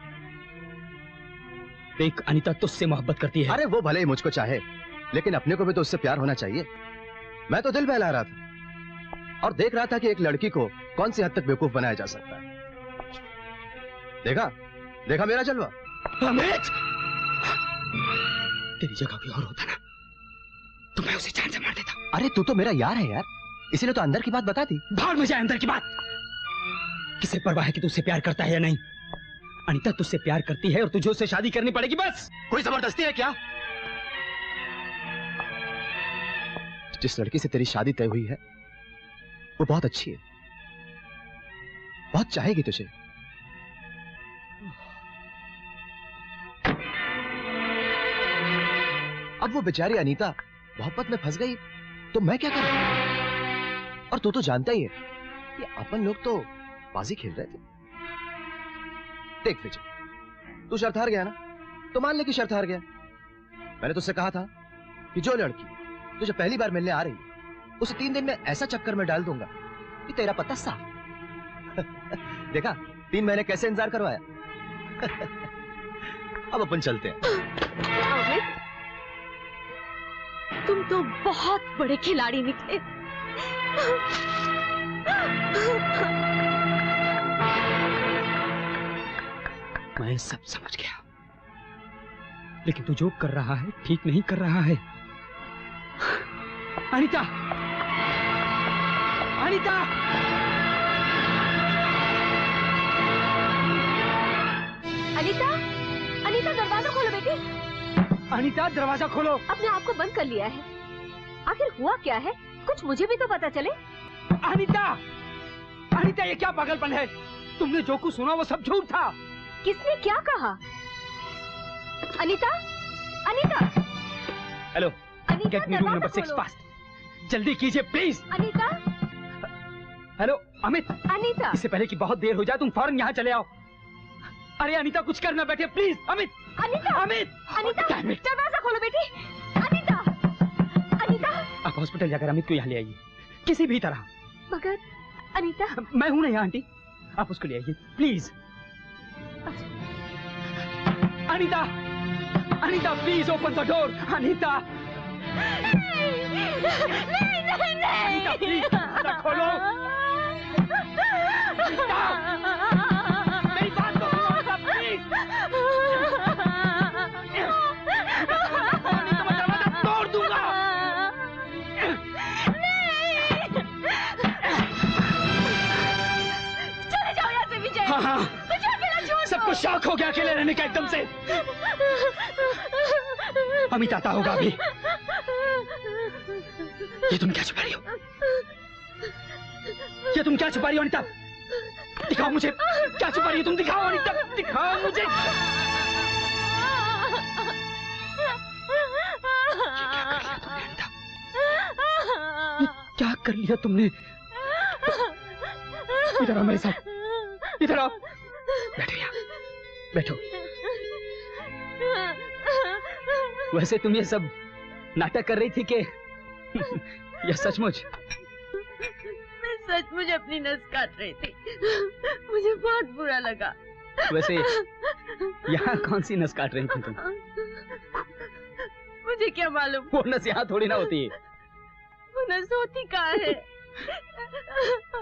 देख, अनीता तुझसे मोहब्बत करती है। अरे वो भले ही मुझको चाहे, लेकिन अपने को भी तो उससे प्यार होना चाहिए। मैं तो दिल बहला रहा था और देख रहा था कि एक लड़की को कौन सी हद तक बेवकूफ बनाया जा सकता है। देखा मेरा जलवा। अमित, तेरी जगह भी और होता ना तो मैं उसे जान से मार देता। अरे तू तो मेरा यार है यार, इसीलिए तो अंदर की बात बता दी। भाड़ में जाए अंदर की बात। किसे परवाह है कि तू उससे प्यार करता है या नहीं? अनीता तुझसे प्यार करती है और तुझे उससे शादी करनी पड़ेगी बस। कोई जबरदस्ती है क्या? जिस लड़की से तेरी शादी तय हुई है वो बहुत अच्छी है, बहुत चाहेगी तुझे। अब वो बेचारी अनीता मोहब्बत में फंस गई तो मैं क्या करूं? और तू तो जानता ही है कि अपन लोग तो बाजी खेल रहे थे। देख विजय, तू शर्त हार गया ना, तो मान ले कि शर्त हार गया। मैंने तुझसे कहा था कि जो लड़की तुझे पहली बार मिलने आ रही है उसे 3 दिन में ऐसा चक्कर में डाल दूंगा कि तेरा पता साफ। देखा 3 महीने कैसे इंतजार करवाया। अब अपन चलते हैं। अमित, तुम तो बहुत बड़े खिलाड़ी निकले। मैं सब समझ गया, लेकिन तू जो कर रहा है ठीक नहीं कर रहा है। अनीता, अनीता, अनीता, अनीता दरवाजा खोलो बेटी। अनीता दरवाजा खोलो। अपने आप को बंद कर लिया है। आखिर हुआ क्या है, कुछ मुझे भी तो पता चले। अनीता, अनीता ये क्या पागलपन है? तुमने जो कुछ सुना वो सब झूठ था। किसने क्या कहा? Anita, Anita, hello, get me room number 6 fast. जल्दी कीजिए प्लीज। अनीता, हेलो अमित, अनीता, इससे पहले कि बहुत देर हो जाए तुम फौरन यहाँ चले आओ। अरे अनीता कुछ करना बैठे प्लीज। अमित, अनीता, अमित, अनीता, दरवाजा खोलो बेटी। अनीता, अनीता, आप हॉस्पिटल जाकर अमित को यहाँ ले आइए किसी भी तरह। मगर अनीता, मैं हूं ना यहाँ आंटी, आप उसको ले आइए please. Anita, Anita please open the door. Anita, नहीं, अनीता प्लीज दरवाजा खोलो। अनीता, मेरी बात तो सुनो अनीता प्लीज। नहीं तो मैं दरवाजा तोड़ दूंगा। चले जाओ यहाँ से विजय। हाँ, मुझे अकेला छोड़ दो। सबको शौक हो गया अकेले रहने का एकदम से। अमित आता होगा अभी। ये तुम क्या छुपा रही हो? ये तुम क्या छुपा रही हो अनीता? दिखाओ मुझे, क्या छुपा रही हो तुम? दिखाओ अनीता, दिखाओ मुझे। क्या कर लिया तुमने? इधर आओ मेरे साथ, इधर आओ। बैठो यहाँ, बैठो। वैसे तुम ये सब नाटक कर रही थी कि यह सचमुच? मैं सचमुच अपनी नस काट रही थी। मुझे बहुत बुरा लगा। वैसे यहाँ कौन सी नस काट रही थी तुम? मुझे क्या मालूम। वो नस यहाँ थोड़ी ना होती है। वो नस होती कहाँ है?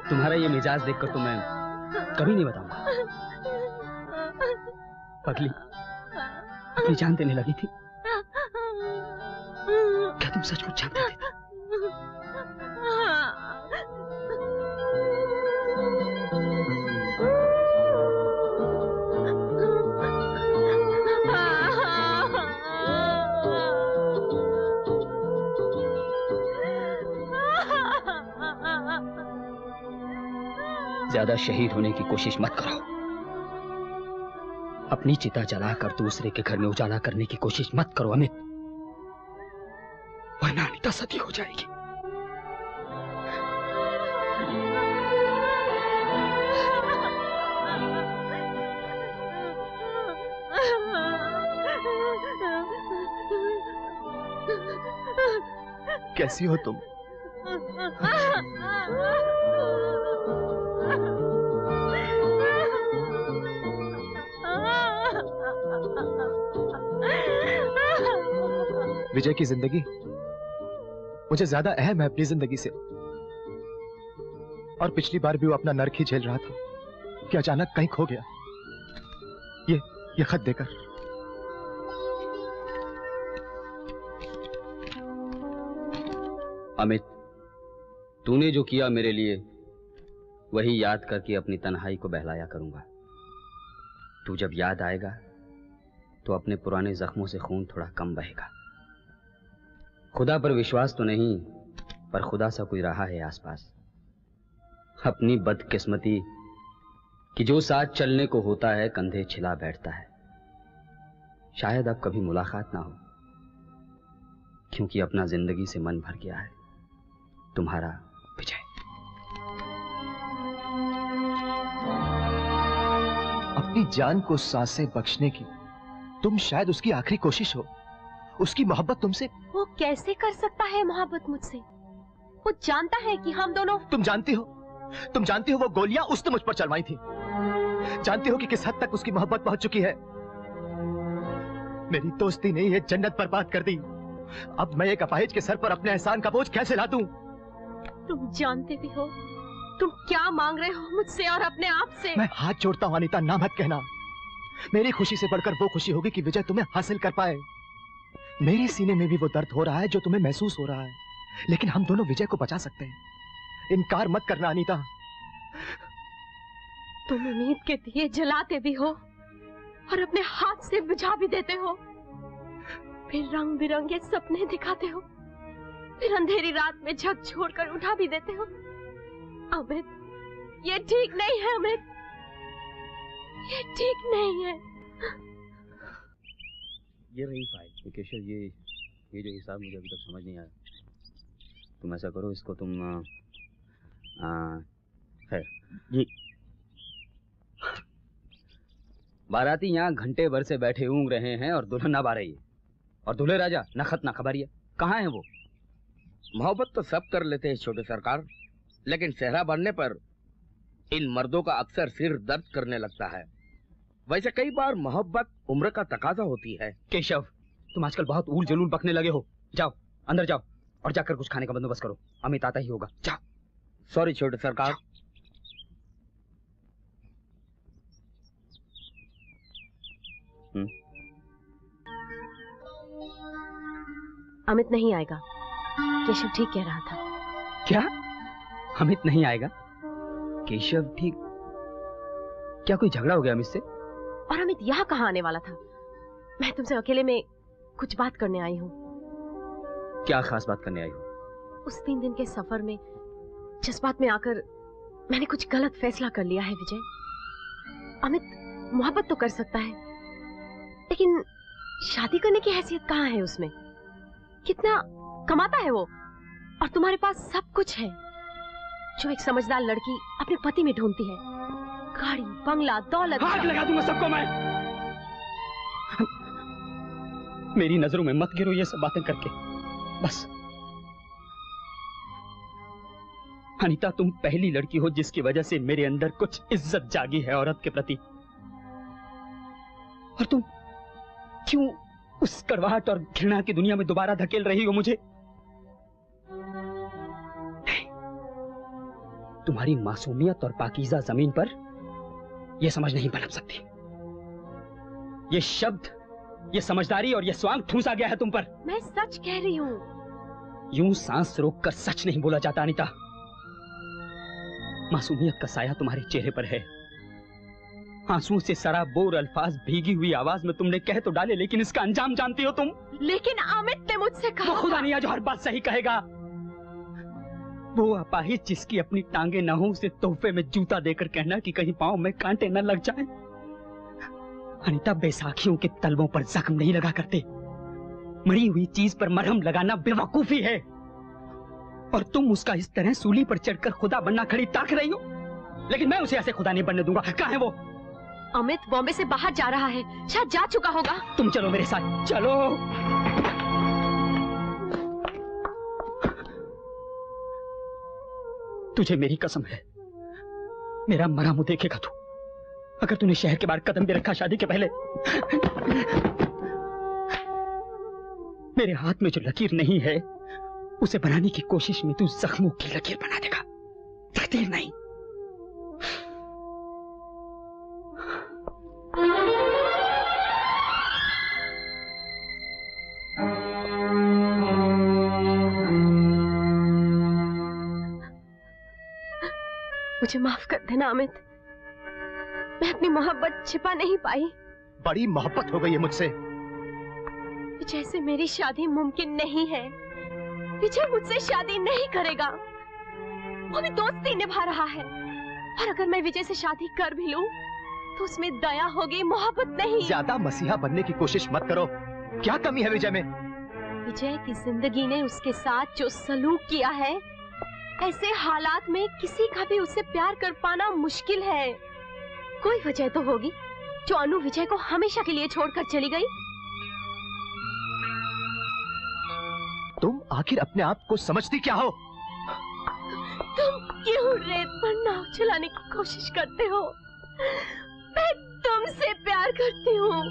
तुम्हारा ये मिजाज देखकर तो मैं कभी नहीं बताऊंगा। पगली, अपनी जान देने लगी थी। क्या तुम सचमुच जानते थे? ज्यादा शहीद होने की कोशिश मत करो। अपनी चिता जलाकर दूसरे के घर में उजाला करने की कोशिश मत करो अमित, वरना अनीता सती हो जाएगी। कैसी हो तुम? विजय की जिंदगी मुझे ज्यादा अहम है अपनी जिंदगी से। और पिछली बार भी वो अपना नर्क ही झेल रहा था कि अचानक कहीं खो गया। ये खत देकर। अमित, तूने जो किया मेरे लिए वही याद करके अपनी तन्हाई को बहलाया करूंगा। तू जब याद आएगा तो अपने पुराने जख्मों से खून थोड़ा कम बहेगा। खुदा पर विश्वास तो नहीं, पर खुदा सा कोई रहा है आसपास। अपनी बदकिस्मती कि जो साथ चलने को होता है कंधे छिला बैठता है। शायद अब कभी मुलाकात ना हो, क्योंकि अपना जिंदगी से मन भर गया है। तुम्हारा विजय। अपनी जान को सांसें बख्शने की तुम शायद उसकी आखिरी कोशिश हो। उसकी मोहब्बत तुमसे। वो कैसे कर सकता है मोहब्बत मुझसे? वो जानता है कि हम दोनों। तुम जानती हो वो गोलियां उसने मुझ पर चलवाई थी। जानती हो कि किस हद तक उसकी मोहब्बत पहुंच चुकी है। मेरी दोस्ती ने ये जन्नत बर्बाद कर दी। अब मैं एक अपाहिज के सर पर अपने एहसान का बोझ कैसे ला दूं? तुम जानते भी हो तुम क्या मांग रहे हो मुझसे और अपने आप से। मैं हाथ जोड़ता हूं अनीता, ना मत कहना। मेरी खुशी से बढ़कर वो खुशी होगी कि विजय तुम्हें हासिल कर पाए। मेरे सीने में भी वो दर्द हो रहा है जो तुम्हें महसूस हो रहा है, लेकिन हम दोनों विजय को बचा सकते हैं। इनकार मत करना अनीता। तुम उम्मीद के दिए जलाते भी हो और अपने हाथ से बुझा भी देते हो, फिर रंग बिरंगे सपने दिखाते हो, फिर अंधेरी रात में झकझोर कर उठा भी देते हो। अमित, ये ठीक नहीं है अमित, ये ठीक नहीं है। ये रही फाइल। केशव, ये जो हिसाब मुझे अभी तक समझ नहीं आया। तुम ऐसा करो, इसको तुम खैर ये बाराती यहाँ घंटे भर से बैठे ऊँग रहे हैं और दुल्हन अब आ रही है, और दूल्हे राजा न खत न खबरिया। कहाँ है वो? मोहब्बत तो सब कर लेते हैं छोटे सरकार, लेकिन सेहरा बनने पर इन मर्दों का अक्सर सिर दर्द करने लगता है। वैसे कई बार मोहब्बत उम्र का तकाजा होती है। केशव, तुम आजकल बहुत ऊल जलूल बकने लगे हो। जाओ अंदर जाओ और जाकर कुछ खाने का बंदोबस्त करो। अमित आता ही होगा। जाओ। सॉरी छोटे सरकार। अमित नहीं आएगा। केशव ठीक कह रहा था। क्या? अमित नहीं आएगा? केशव ठीक? क्या कोई झगड़ा हो गया अमित से? और अमित यहाँ कहाँ आने वाला था? मैं तुमसे अकेले में कुछ बात करने आई हूँ। क्या खास बात करने आई हो? उस 3 दिन के सफर में जज्बात में आकर मैंने कुछ गलत फैसला कर लिया है विजय। अमित मोहब्बत तो कर सकता है, लेकिन शादी करने की हैसियत कहाँ है उसमें? कितना कमाता है वो, और तुम्हारे पास सब कुछ है जो एक समझदार लड़की अपने पति में ढूंढती है। गाड़ी, बंगला, दौलत। हाथ लगा दूंगा सबको मैं। मेरी नजरों में मत गिरो ये सब बातें करके, बस। अनीता, तुम पहली लड़की हो जिसकी वजह से मेरे अंदर कुछ इज्जत जागी है औरत के प्रति। और तुम क्यों उस कड़वाहट और घृणा की दुनिया में दोबारा धकेल रही हो मुझे? तुम्हारी मासूमियत और पाकीज़ा जमीन पर यह समझ नहीं पनप सकती। ये शब्द, ये समझदारी और ये स्वांग ठूंसा गया है तुम पर। मैं सच कह रही हूँ। यूं सांस रोककर सच नहीं बोला जाता अनीता। मासूमियत का साया तुम्हारे चेहरे पर है। आंसुओं से सराबोर अल्फाज भीगी हुई आवाज में तुमने कह तो डाले, लेकिन इसका अंजाम जानती हो तुम। लेकिन अमित ने मुझसे कहा। वो खुदा नहीं है जो हर बात सही कहेगा। वो अपाहिज जिसकी अपनी टांगे न हो, उसे तोहफे में जूता देकर कहना कि कहीं पांव में कांटे न लग जाएं। अनीता, बैसाखियों के तलवों पर जख्म नहीं लगा करते। मरी हुई चीज पर मरहम लगाना बेवकूफी है। और तुम उसका इस तरह सूली पर चढ़कर खुदा बनना खड़ी ताक रही हो, लेकिन मैं उसे ऐसे खुदा नहीं बनने दूंगा। कहाँ है वो? अमित बॉम्बे से बाहर जा रहा है, शायद जा चुका होगा। तुम चलो मेरे साथ, चलो। तुझे मेरी कसम है, मेरा मरा मुंह देखेगा तू। अगर तूने शहर के बाहर कदम भी रखा शादी के पहले, मेरे हाथ में जो लकीर नहीं है उसे बनाने की कोशिश में तू जख्मों की लकीर बना देगा, तकदीर नहीं। मुझे माफ कर देना अमित, मैं अपनी मोहब्बत छिपा नहीं पाई। बड़ी मोहब्बत हो गई है मुझसे। विजय से मेरी शादी मुमकिन नहीं है। विजय मुझसे शादी नहीं करेगा। वो भी दोस्ती निभा रहा है। और अगर मैं विजय से शादी कर भी लूं, तो उसमें दया होगी, मोहब्बत नहीं। ज्यादा मसीहा बनने की कोशिश मत करो। क्या कमी है विजय में? विजय की जिंदगी ने उसके साथ जो सलूक किया है, ऐसे हालात में किसी का भी उससे प्यार कर पाना मुश्किल है। कोई वजह तो होगी जो अनु विजय को हमेशा के लिए छोड़कर चली गई। तुम आखिर अपने आप को समझती क्या हो? तुम क्यों रेत पर नाव चलाने की कोशिश करते हो? मैं तुमसे प्यार करती हूँ।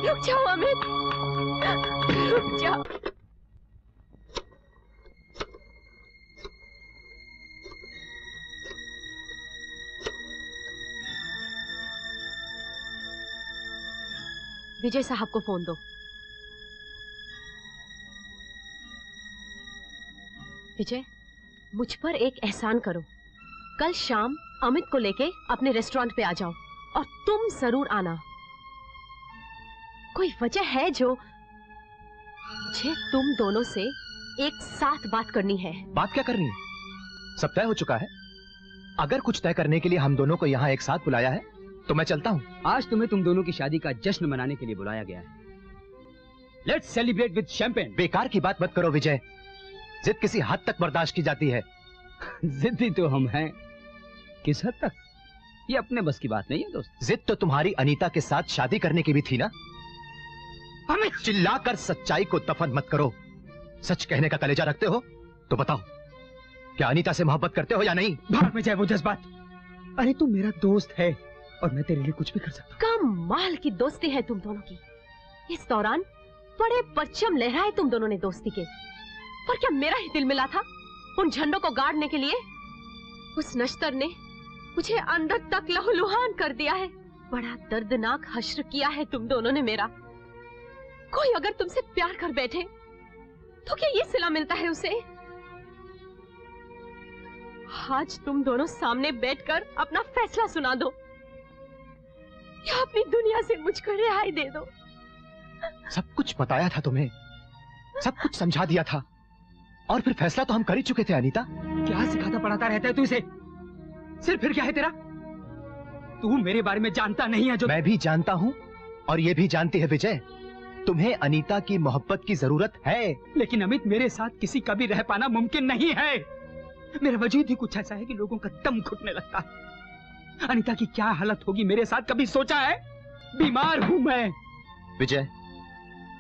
रुक जाओ अमित, रुक जाओ। विजय साहब को फोन दो। विजय, मुझ पर एक एहसान करो। कल शाम अमित को लेके अपने रेस्टोरेंट पे आ जाओ और तुम जरूर आना। कोई वजह है जो मुझे तुम दोनों से एक साथ बात करनी है। बात क्या करनी है? सब तय हो चुका है। अगर कुछ तय करने के लिए हम दोनों को यहाँ एक साथ बुलाया है तो मैं चलता हूँ। आज तुम्हें तुम दोनों की शादी का जश्न मनाने के लिए बुलाया गया है। Let's celebrate with champagne. बेकार की बात मत करो विजय। जिद किसी हद तक बर्दाश्त की जाती है। जिद्दी तो हम हैं। किस हद तक? ये अपने बस की बात नहीं है दोस्त। जिद तो तुम्हारी अनीता के साथ शादी करने की भी थी ना। हमें चिल्लाकर सच्चाई को दफन मत करो। सच कहने का कलेजा रखते हो तो बताओ, क्या अनीता से मोहब्बत करते हो या नहीं? भाग में जाए वो जज्बात। अरे तू मेरा दोस्त है और मैं तेरे लिए कुछ भी कर सकता हूँ। कमाल की दोस्ती है तुम दोनों की। इस दौरान बड़े परचम लहराए तुम दोनों ने दोस्ती के। पर क्या मेरा ही दिल मिला था उन झंडों को गाड़ने के लिए? उस नश्तर ने मुझे अंदर तक लहूलुहान कर दिया है। बड़ा दर्दनाक हश्र किया है तुम दोनों ने मेरा। कोई अगर तुमसे प्यार कर बैठे तो क्या ये सिला मिलता है उसे? आज तुम दोनों सामने बैठकर अपना फैसला सुना दो या अपनी दुनिया से मुझको रिहाई दे दो। सब कुछ बताया था तुम्हें, सब कुछ समझा दिया था और फिर फैसला तो हम कर ही चुके थे। अनीता, क्या सिखाता पढ़ाता रहता है तू इसे? सिर फिर क्या है तेरा? तू मेरे बारे में जानता नहीं है जो मैं भी जानता हूँ और ये भी जानती है विजय, तुम्हें अनीता की मोहब्बत की जरूरत है। लेकिन अमित, मेरे साथ किसी का भी रह पाना मुमकिन नहीं है। मेरा वजूद ही कुछ ऐसा है कि लोगों का दम घुटने लगता है। अनीता की क्या हालत होगी मेरे साथ कभी सोचा है? बीमार हूं मैं। विजय,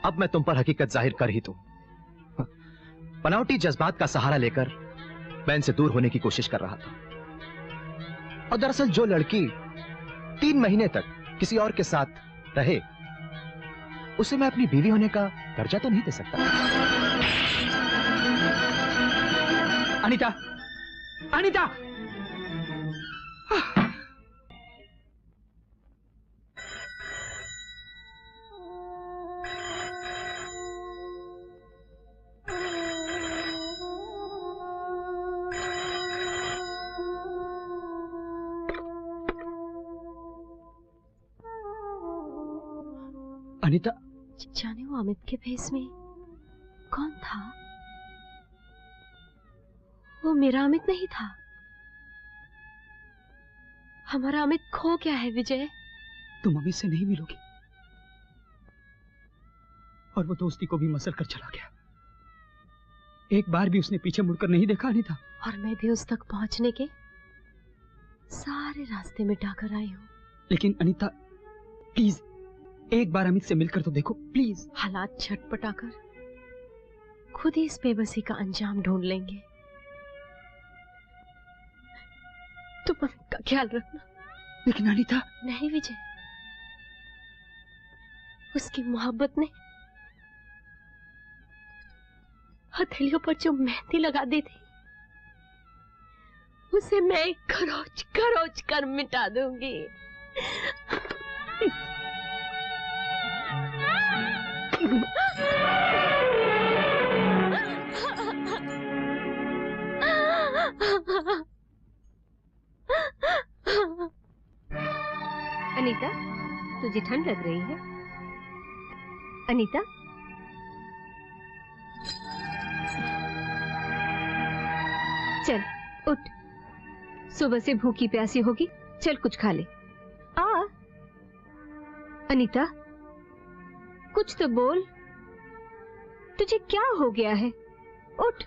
अब मैं तुम पर हकीकत जाहिर कर ही दूं। बनावटी जज्बात का सहारा लेकर मैं इनसे दूर होने की कोशिश कर रहा था और दरअसल जो लड़की 3 महीने तक किसी और के साथ रहे उसे मैं अपनी बीवी होने का दर्जा तो नहीं दे सकता। अनीता, अनीता! अनीता, जाने वो अमित के फेस में कौन था? वो मेरा अमित नहीं था। हमारा अमित खो गया है विजय। तुम अमित से नहीं मिलोगी और वो दोस्ती को भी मसल कर चला गया। एक बार भी उसने पीछे मुड़कर नहीं देखा अनीता। और मैं भी उस तक पहुंचने के सारे रास्ते मिटा कर आई हूँ। लेकिन अनीता, प्लीज एक बार अमित से मिलकर तो देखो प्लीज। हालात छटपटाकर खुद ही इस बेबसी का अंजाम ढूंढ लेंगे। तुम अमित का ख्याल रखना। लेकिन अनीता। नहीं विजय, उसकी मोहब्बत ने हथेलियों पर जो मेहंदी लगा दी थी उसे मैं खरोच खरोच कर मिटा दूंगी। अनीता, तुझे ठंड लग रही है? अनीता, चल उठ, सुबह से भूखी प्यासी होगी, चल कुछ खा ले। आ अनीता, कुछ तो बोल, तुझे क्या हो गया है? उठ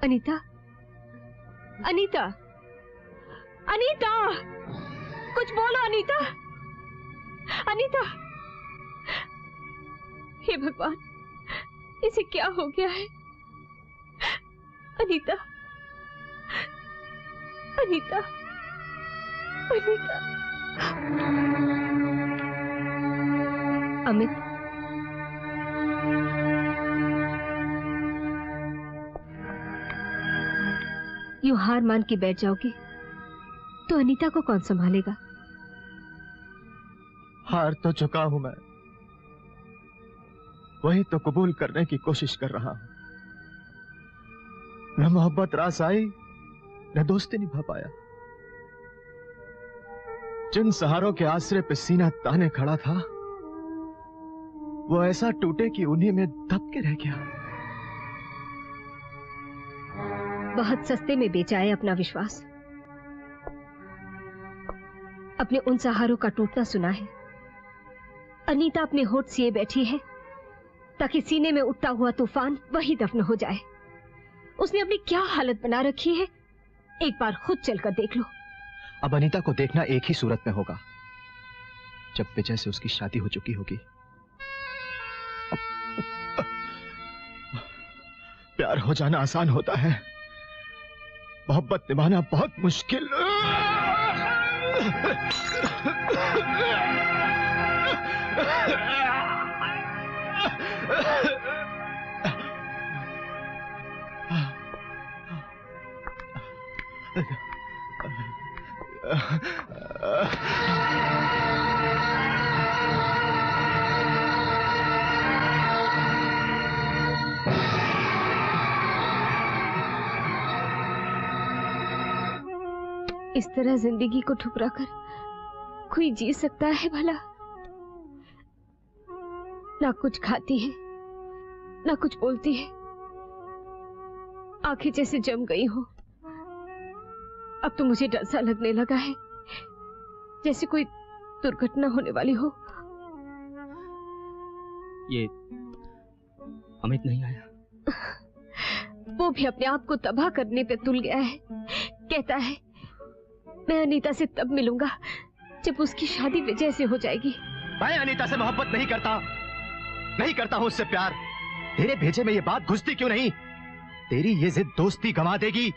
अनीता, अनीता, अनीता, कुछ बोलो अनीता, अनीता। हे भगवान, इसे क्या हो गया है? अनीता, अनीता, अनीता। अमित, यूं हार मान के बैठ जाओगे तो अनीता को कौन संभालेगा? हार तो चुका हूं मैं, वही तो कबूल करने की कोशिश कर रहा हूं। न मोहब्बत रास आई, न दोस्ती निभा पाया। जिन सहारों के आसरे पे सीना ताने खड़ा था, वो ऐसा टूटे कि उन्हीं में दब के रह गया। बहुत सस्ते में बेचा है अपना विश्वास। अपने उन सहारों का टूटना सुना है। अनीता अपने होठ सिए बैठी है ताकि सीने में उठता हुआ तूफान वही दफन हो जाए। उसने अपनी क्या हालत बना रखी है, एक बार खुद चलकर देख लो। अब अनीता को देखना एक ही सूरत में होगा, जब विजय से उसकी शादी हो चुकी होगी। प्यार हो जाना आसान होता है, मोहब्बत निभाना बहुत मुश्किल। इस तरह जिंदगी को ठुकरा कर कोई जी सकता है भला? ना कुछ खाती है, ना कुछ बोलती है, आंखें जैसे जम गई हो। अब तो मुझे डर सा लगने लगा है, जैसे कोई दुर्घटना होने वाली हो। ये अमित नहीं आया? वो भी अपने आप को तबाह करने पे तुल गया है। कहता है मैं अनीता से तब मिलूंगा जब उसकी शादी विजय से हो जाएगी। मैं अनीता से मोहब्बत नहीं करता, नहीं करता हूं उससे प्यार। तेरे भेजे में ये बात घुसती क्यों नहीं? तेरी ये जिद दोस्ती गंवा देगी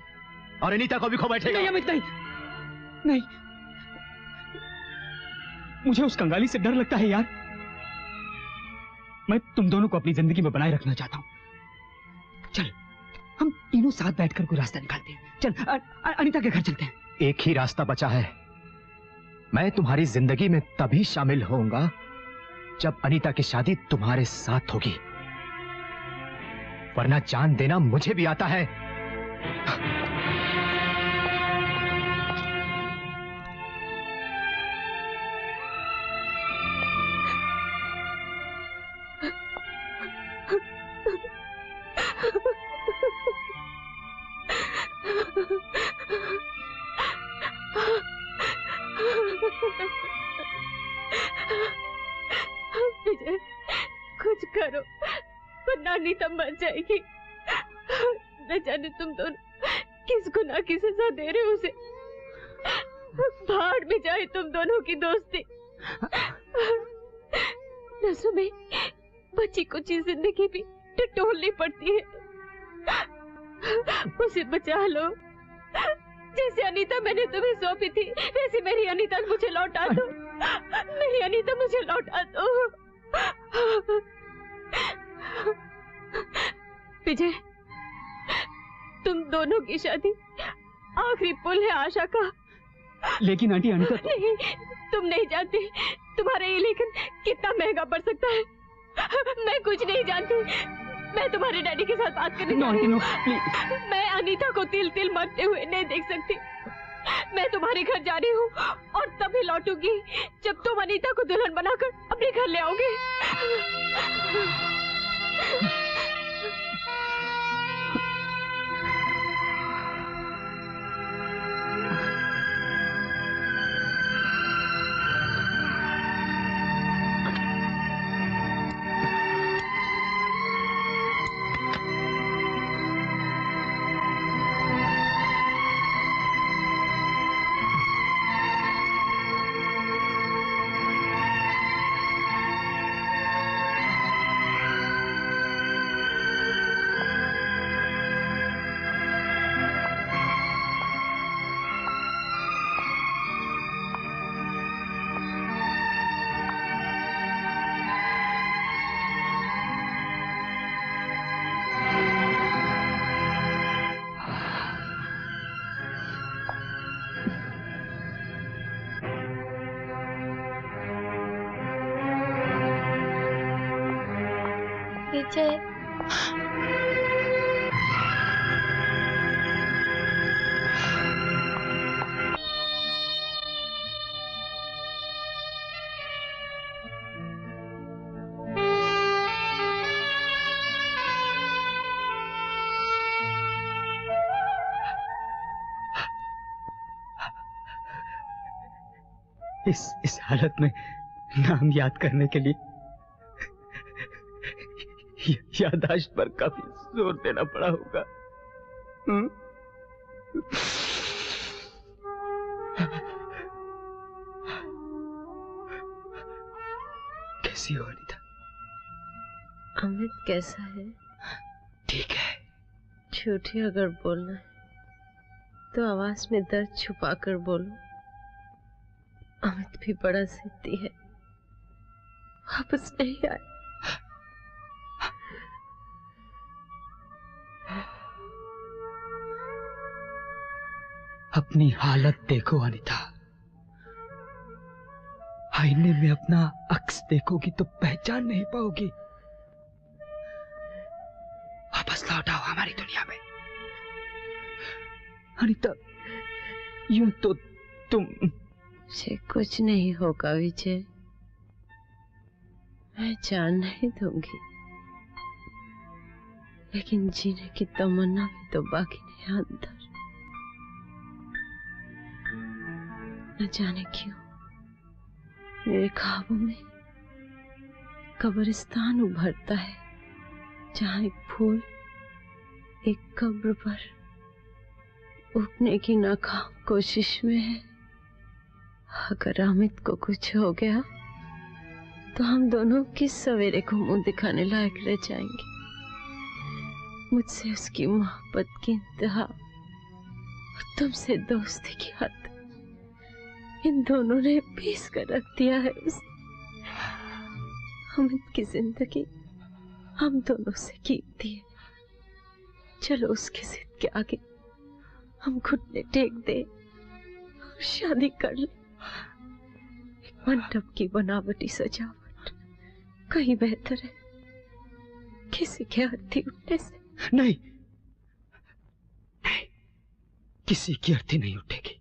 और अनीता को भी खो बैठेगा। नहीं अमित, नहीं, नहीं, मुझे उस कंगाली से डर लगता है यार। मैं तुम दोनों को अपनी जिंदगी में बनाए रखना चाहता हूं। चल हम तीनों साथ बैठकर कोई रास्ता निकालते हैं। चल अनीता के घर चलते हैं। एक ही रास्ता बचा है। मैं तुम्हारी जिंदगी में तभी शामिल होऊंगा जब अनीता की शादी तुम्हारे साथ होगी, वरना जान देना मुझे भी आता है। विजय, कुछ करो वरना अनीता मर जाएगी। न जाने तुम दोनों किस गुनाह की सजा दे रहे हो उसे। भाड़ में जाए तुम दोनों की दोस्ती। नसों में बची कुछ जिंदगी भी टटोलनी पड़ती है। उसे बचा लो। जैसे अनीता मैंने तुम्हें सौंपी थी, वैसे मेरी अनीता मुझे लौटा दो। मेरी अनीता मुझे लौटा दो। विजय, तुम दोनों की शादी आखिरी पुल है आशा का। लेकिन आंटी अनीता तो... नहीं, तुम नहीं जानती तुम्हारा ये लेखन कितना महंगा पड़ सकता है। मैं कुछ नहीं जानती। मैं तुम्हारे डैडी के साथ बात करने जा रही हूँ। मैं अनीता को तिल तिल मरते हुए नहीं देख सकती। मैं तुम्हारे घर जा रही हूँ और तभी लौटूंगी जब तुम अनीता को दुल्हन बनाकर अपने घर ले आओगे। विजय। इस हालत में नाम याद करने के लिए याददाश्त पर काफी जोर देना पड़ा होगा। कैसी हो अनीता? अमित कैसा है? ठीक है। झूठी अगर बोलना है तो आवाज में दर्द छुपा कर बोलो। अमित भी बड़ा जिद्दी है, वापस नहीं आए। अपनी हालत देखो अनीता, आईने में अपना अक्स देखोगी तो पहचान नहीं पाओगी। वापस लौट आओ हमारी दुनिया में। अनीता, यूं तो तुम। मुझे कुछ नहीं होगा विजय, मैं जान नहीं दूंगी, लेकिन जीने की तमन्ना भी तो बाकी नहीं अंदर। न जाने क्यों मेरे ख्वाबों में कब्रिस्तान उभरता है, जहां एक फूल एक कब्र पर उगने की नाकाम कोशिश में है। अगर अमित को कुछ हो गया तो हम दोनों किस सवेरे को मुंह दिखाने लायक रह जाएंगे। मुझसे उसकी मोहब्बत की इंतहा और तुमसे दोस्ती की हद, इन दोनों ने पीस कर रख दिया है उसे। अमित की जिंदगी हम दोनों से कीमती है। चलो उसकी जिद के आगे हम घुटने टेक दे और शादी कर ले। मंडप की बनावटी सजावट कहीं बेहतर है किसी के अर्थी उठने से। नहीं, नहीं, किसी की अर्थी नहीं उठेगी।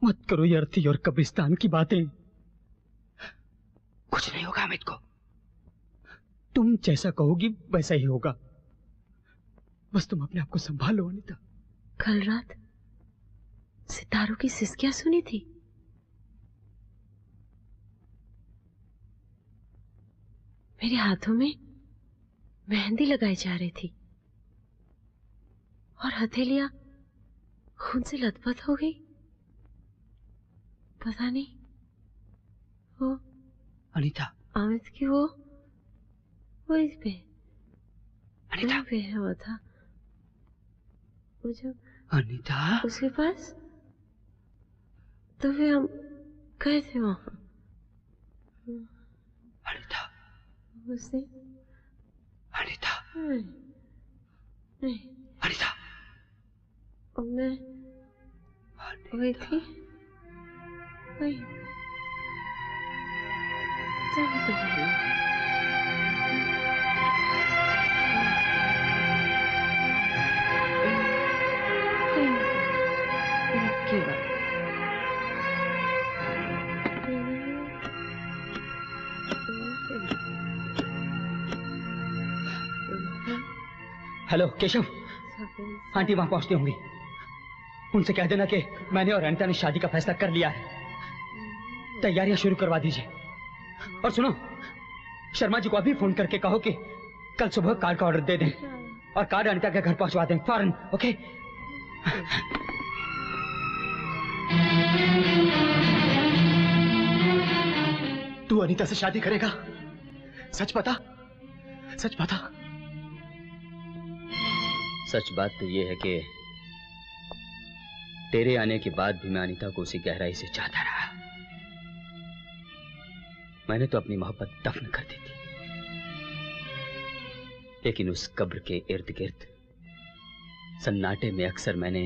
मत करो ये अर्थी और कब्रिस्तान की बातें। कुछ नहीं होगा अमित को, तुम जैसा कहोगी वैसा ही होगा। बस तुम अपने आप को संभालो अनीता। कल रात सितारों की सिसकियां सुनी थी। मेरे हाथों में मेहंदी लगाई जा रही थी और हथेलियां खून से लथपथ हो गई। पता नहीं वो अनीता, अमित की वो इस पे अनीता पे हुआ था। वो जो अनीता उसके पास, तो फिर हम गए थे वहां। अनीता, उसे अनीता, नहीं अनीता, और मैं वही थी, वही सब तो की बात। हेलो केशव, आंटी वहां पहुंचती होंगी। उनसे कह देना कि मैंने और अनीता ने शादी का फैसला कर लिया है। तैयारियां शुरू करवा दीजिए। और सुनो, शर्मा जी को अभी फोन करके कहो कि कल सुबह कार का ऑर्डर दे दें और कार अनीता के घर पहुंचवा दें फौरन। ओके? तू अनीता से शादी करेगा? सच बता, सच बता। सच बात तो ये है कि तेरे आने के बाद भी मैं अनीता को उसी गहराई से चाहता रहा। मैंने तो अपनी मोहब्बत दफन कर दी थी, लेकिन उस कब्र के इर्द गिर्द सन्नाटे में अक्सर मैंने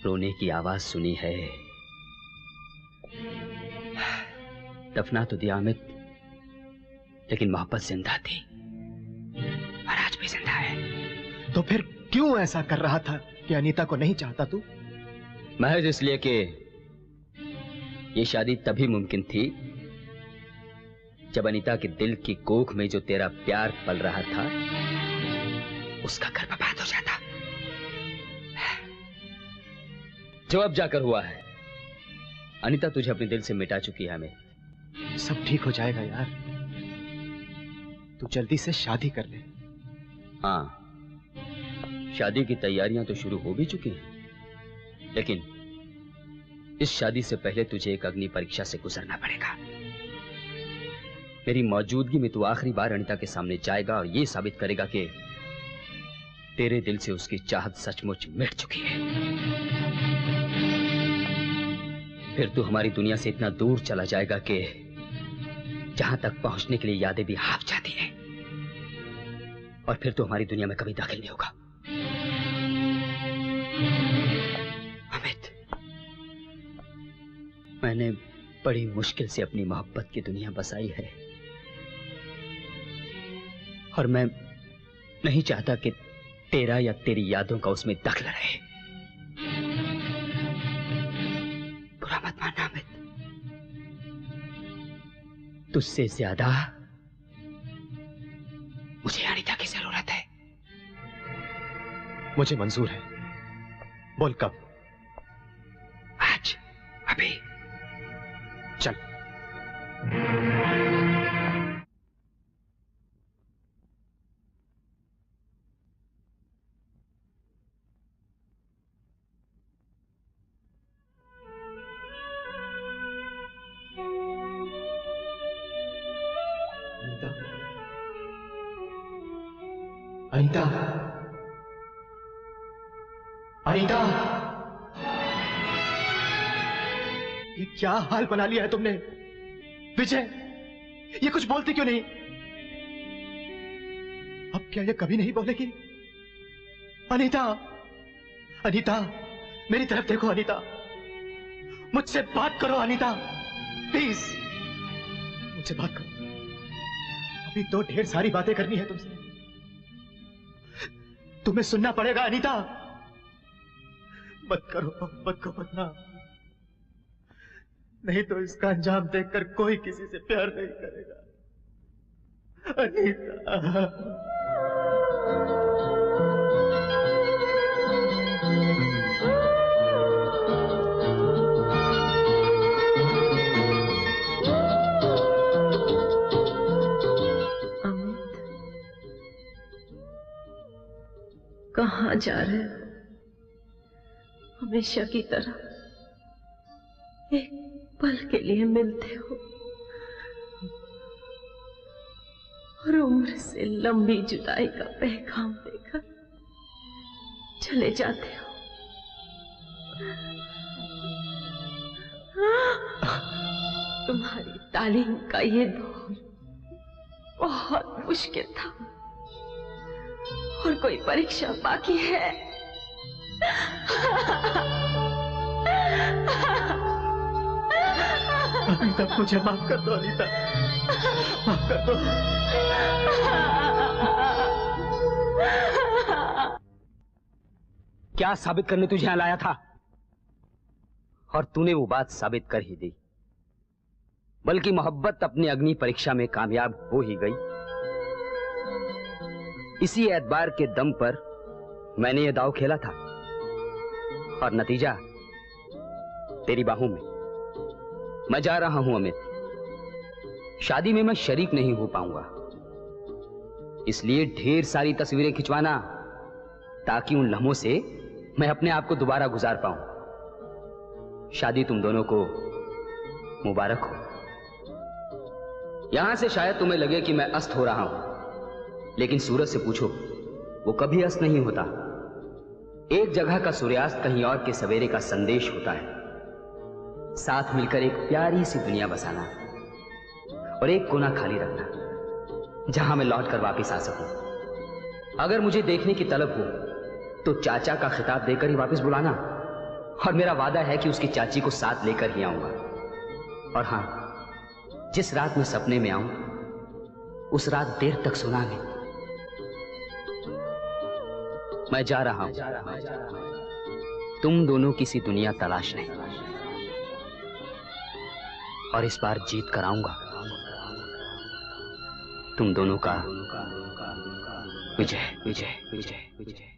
रोने की आवाज सुनी है। दफना तो दिया अमित, लेकिन मोहब्बत जिंदा थी और आज भी जिंदा है। तो फिर क्यों ऐसा कर रहा था कि अनीता को नहीं चाहता तू? महज इसलिए कि ये शादी तभी मुमकिन थी जब अनीता के दिल की कोख में जो तेरा प्यार पल रहा था उसका घर बर्बाद हो जाता, जो अब जाकर हुआ है। अनीता तुझे अपने दिल से मिटा चुकी है। हमें सब ठीक हो जाएगा यार, तू जल्दी से शादी कर ले। हाँ, शादी की तैयारियां तो शुरू हो भी चुकी हैं, लेकिन इस शादी से पहले तुझे एक अग्नि परीक्षा से गुजरना पड़ेगा। मेरी मौजूदगी में तू आखिरी बार अनीता के सामने जाएगा और यह साबित करेगा कि तेरे दिल से उसकी चाहत सचमुच मिट चुकी है। फिर तू हमारी दुनिया से इतना दूर चला जाएगा कि जहां तक पहुंचने के लिए यादें भी हाफ जाती हैं, और फिर तू हमारी दुनिया में कभी दाखिल नहीं होगा। अमित, मैंने बड़ी मुश्किल से अपनी मोहब्बत की दुनिया बसाई है और मैं नहीं चाहता कि तेरा या तेरी यादों का उसमें दखल रहे। बुरा मत मानना अमित, तुझसे ज्यादा मुझे अनीता की जरूरत है। मुझे मंजूर है, बोल कब? आज, अभी। चल। अनीता, अनीता, ये क्या हाल बना लिया है तुमने? विजय, ये कुछ बोलती क्यों नहीं? अब क्या ये कभी नहीं बोलेगी? अनीता, अनीता, मेरी तरफ देखो अनीता, मुझसे बात करो अनीता, प्लीज मुझसे बात करो। अभी तो ढेर सारी बातें करनी है तुमसे, तुम्हें सुनना पड़ेगा अनीता। मत करो बदनाम, नहीं तो इसका अंजाम देखकर कोई किसी से प्यार नहीं करेगा। अनीता, कहाँ जा रहे हो? हमेशा की तरह एक पल के लिए मिलते हो और उम्र से लंबी जुदाई का पैगाम देकर चले जाते हो। तुम्हारी तालीम का ये दौर बहुत मुश्किल था और कोई परीक्षा बाकी है। अनीता, मुझे माफ कर दो अनीता, माफ कर दो। क्या साबित करने तुझे यहां लाया था? और तूने वो बात साबित कर ही दी, बल्कि मोहब्बत अपनी अग्नि परीक्षा में कामयाब हो ही गई। इसी एतबार के दम पर मैंने ये दांव खेला था और नतीजा तेरी बाहों में। मैं जा रहा हूं अमित, शादी में मैं शरीक नहीं हो पाऊंगा, इसलिए ढेर सारी तस्वीरें खिंचवाना ताकि उन लम्हों से मैं अपने आप को दोबारा गुजार पाऊं। शादी तुम दोनों को मुबारक हो। यहां से शायद तुम्हें लगे कि मैं अस्त हो रहा हूं, लेकिन सूरज से पूछो, वो कभी अस्त नहीं होता। एक जगह का सूर्यास्त कहीं और के सवेरे का संदेश होता है। साथ मिलकर एक प्यारी सी दुनिया बसाना और एक कोना खाली रखना जहां मैं लौटकर वापस आ सकूं। अगर मुझे देखने की तलब हो तो चाचा का खिताब देकर ही वापस बुलाना, और मेरा वादा है कि उसकी चाची को साथ लेकर ही आऊंगा। और हां, जिस रात मैं सपने में आऊं उस रात देर तक सुना नहीं। मैं जा रहा हूं, तुम दोनों किसी दुनिया तलाश नहीं, और इस बार जीत कर आऊंगा तुम दोनों का विजय विजय विजय विजय।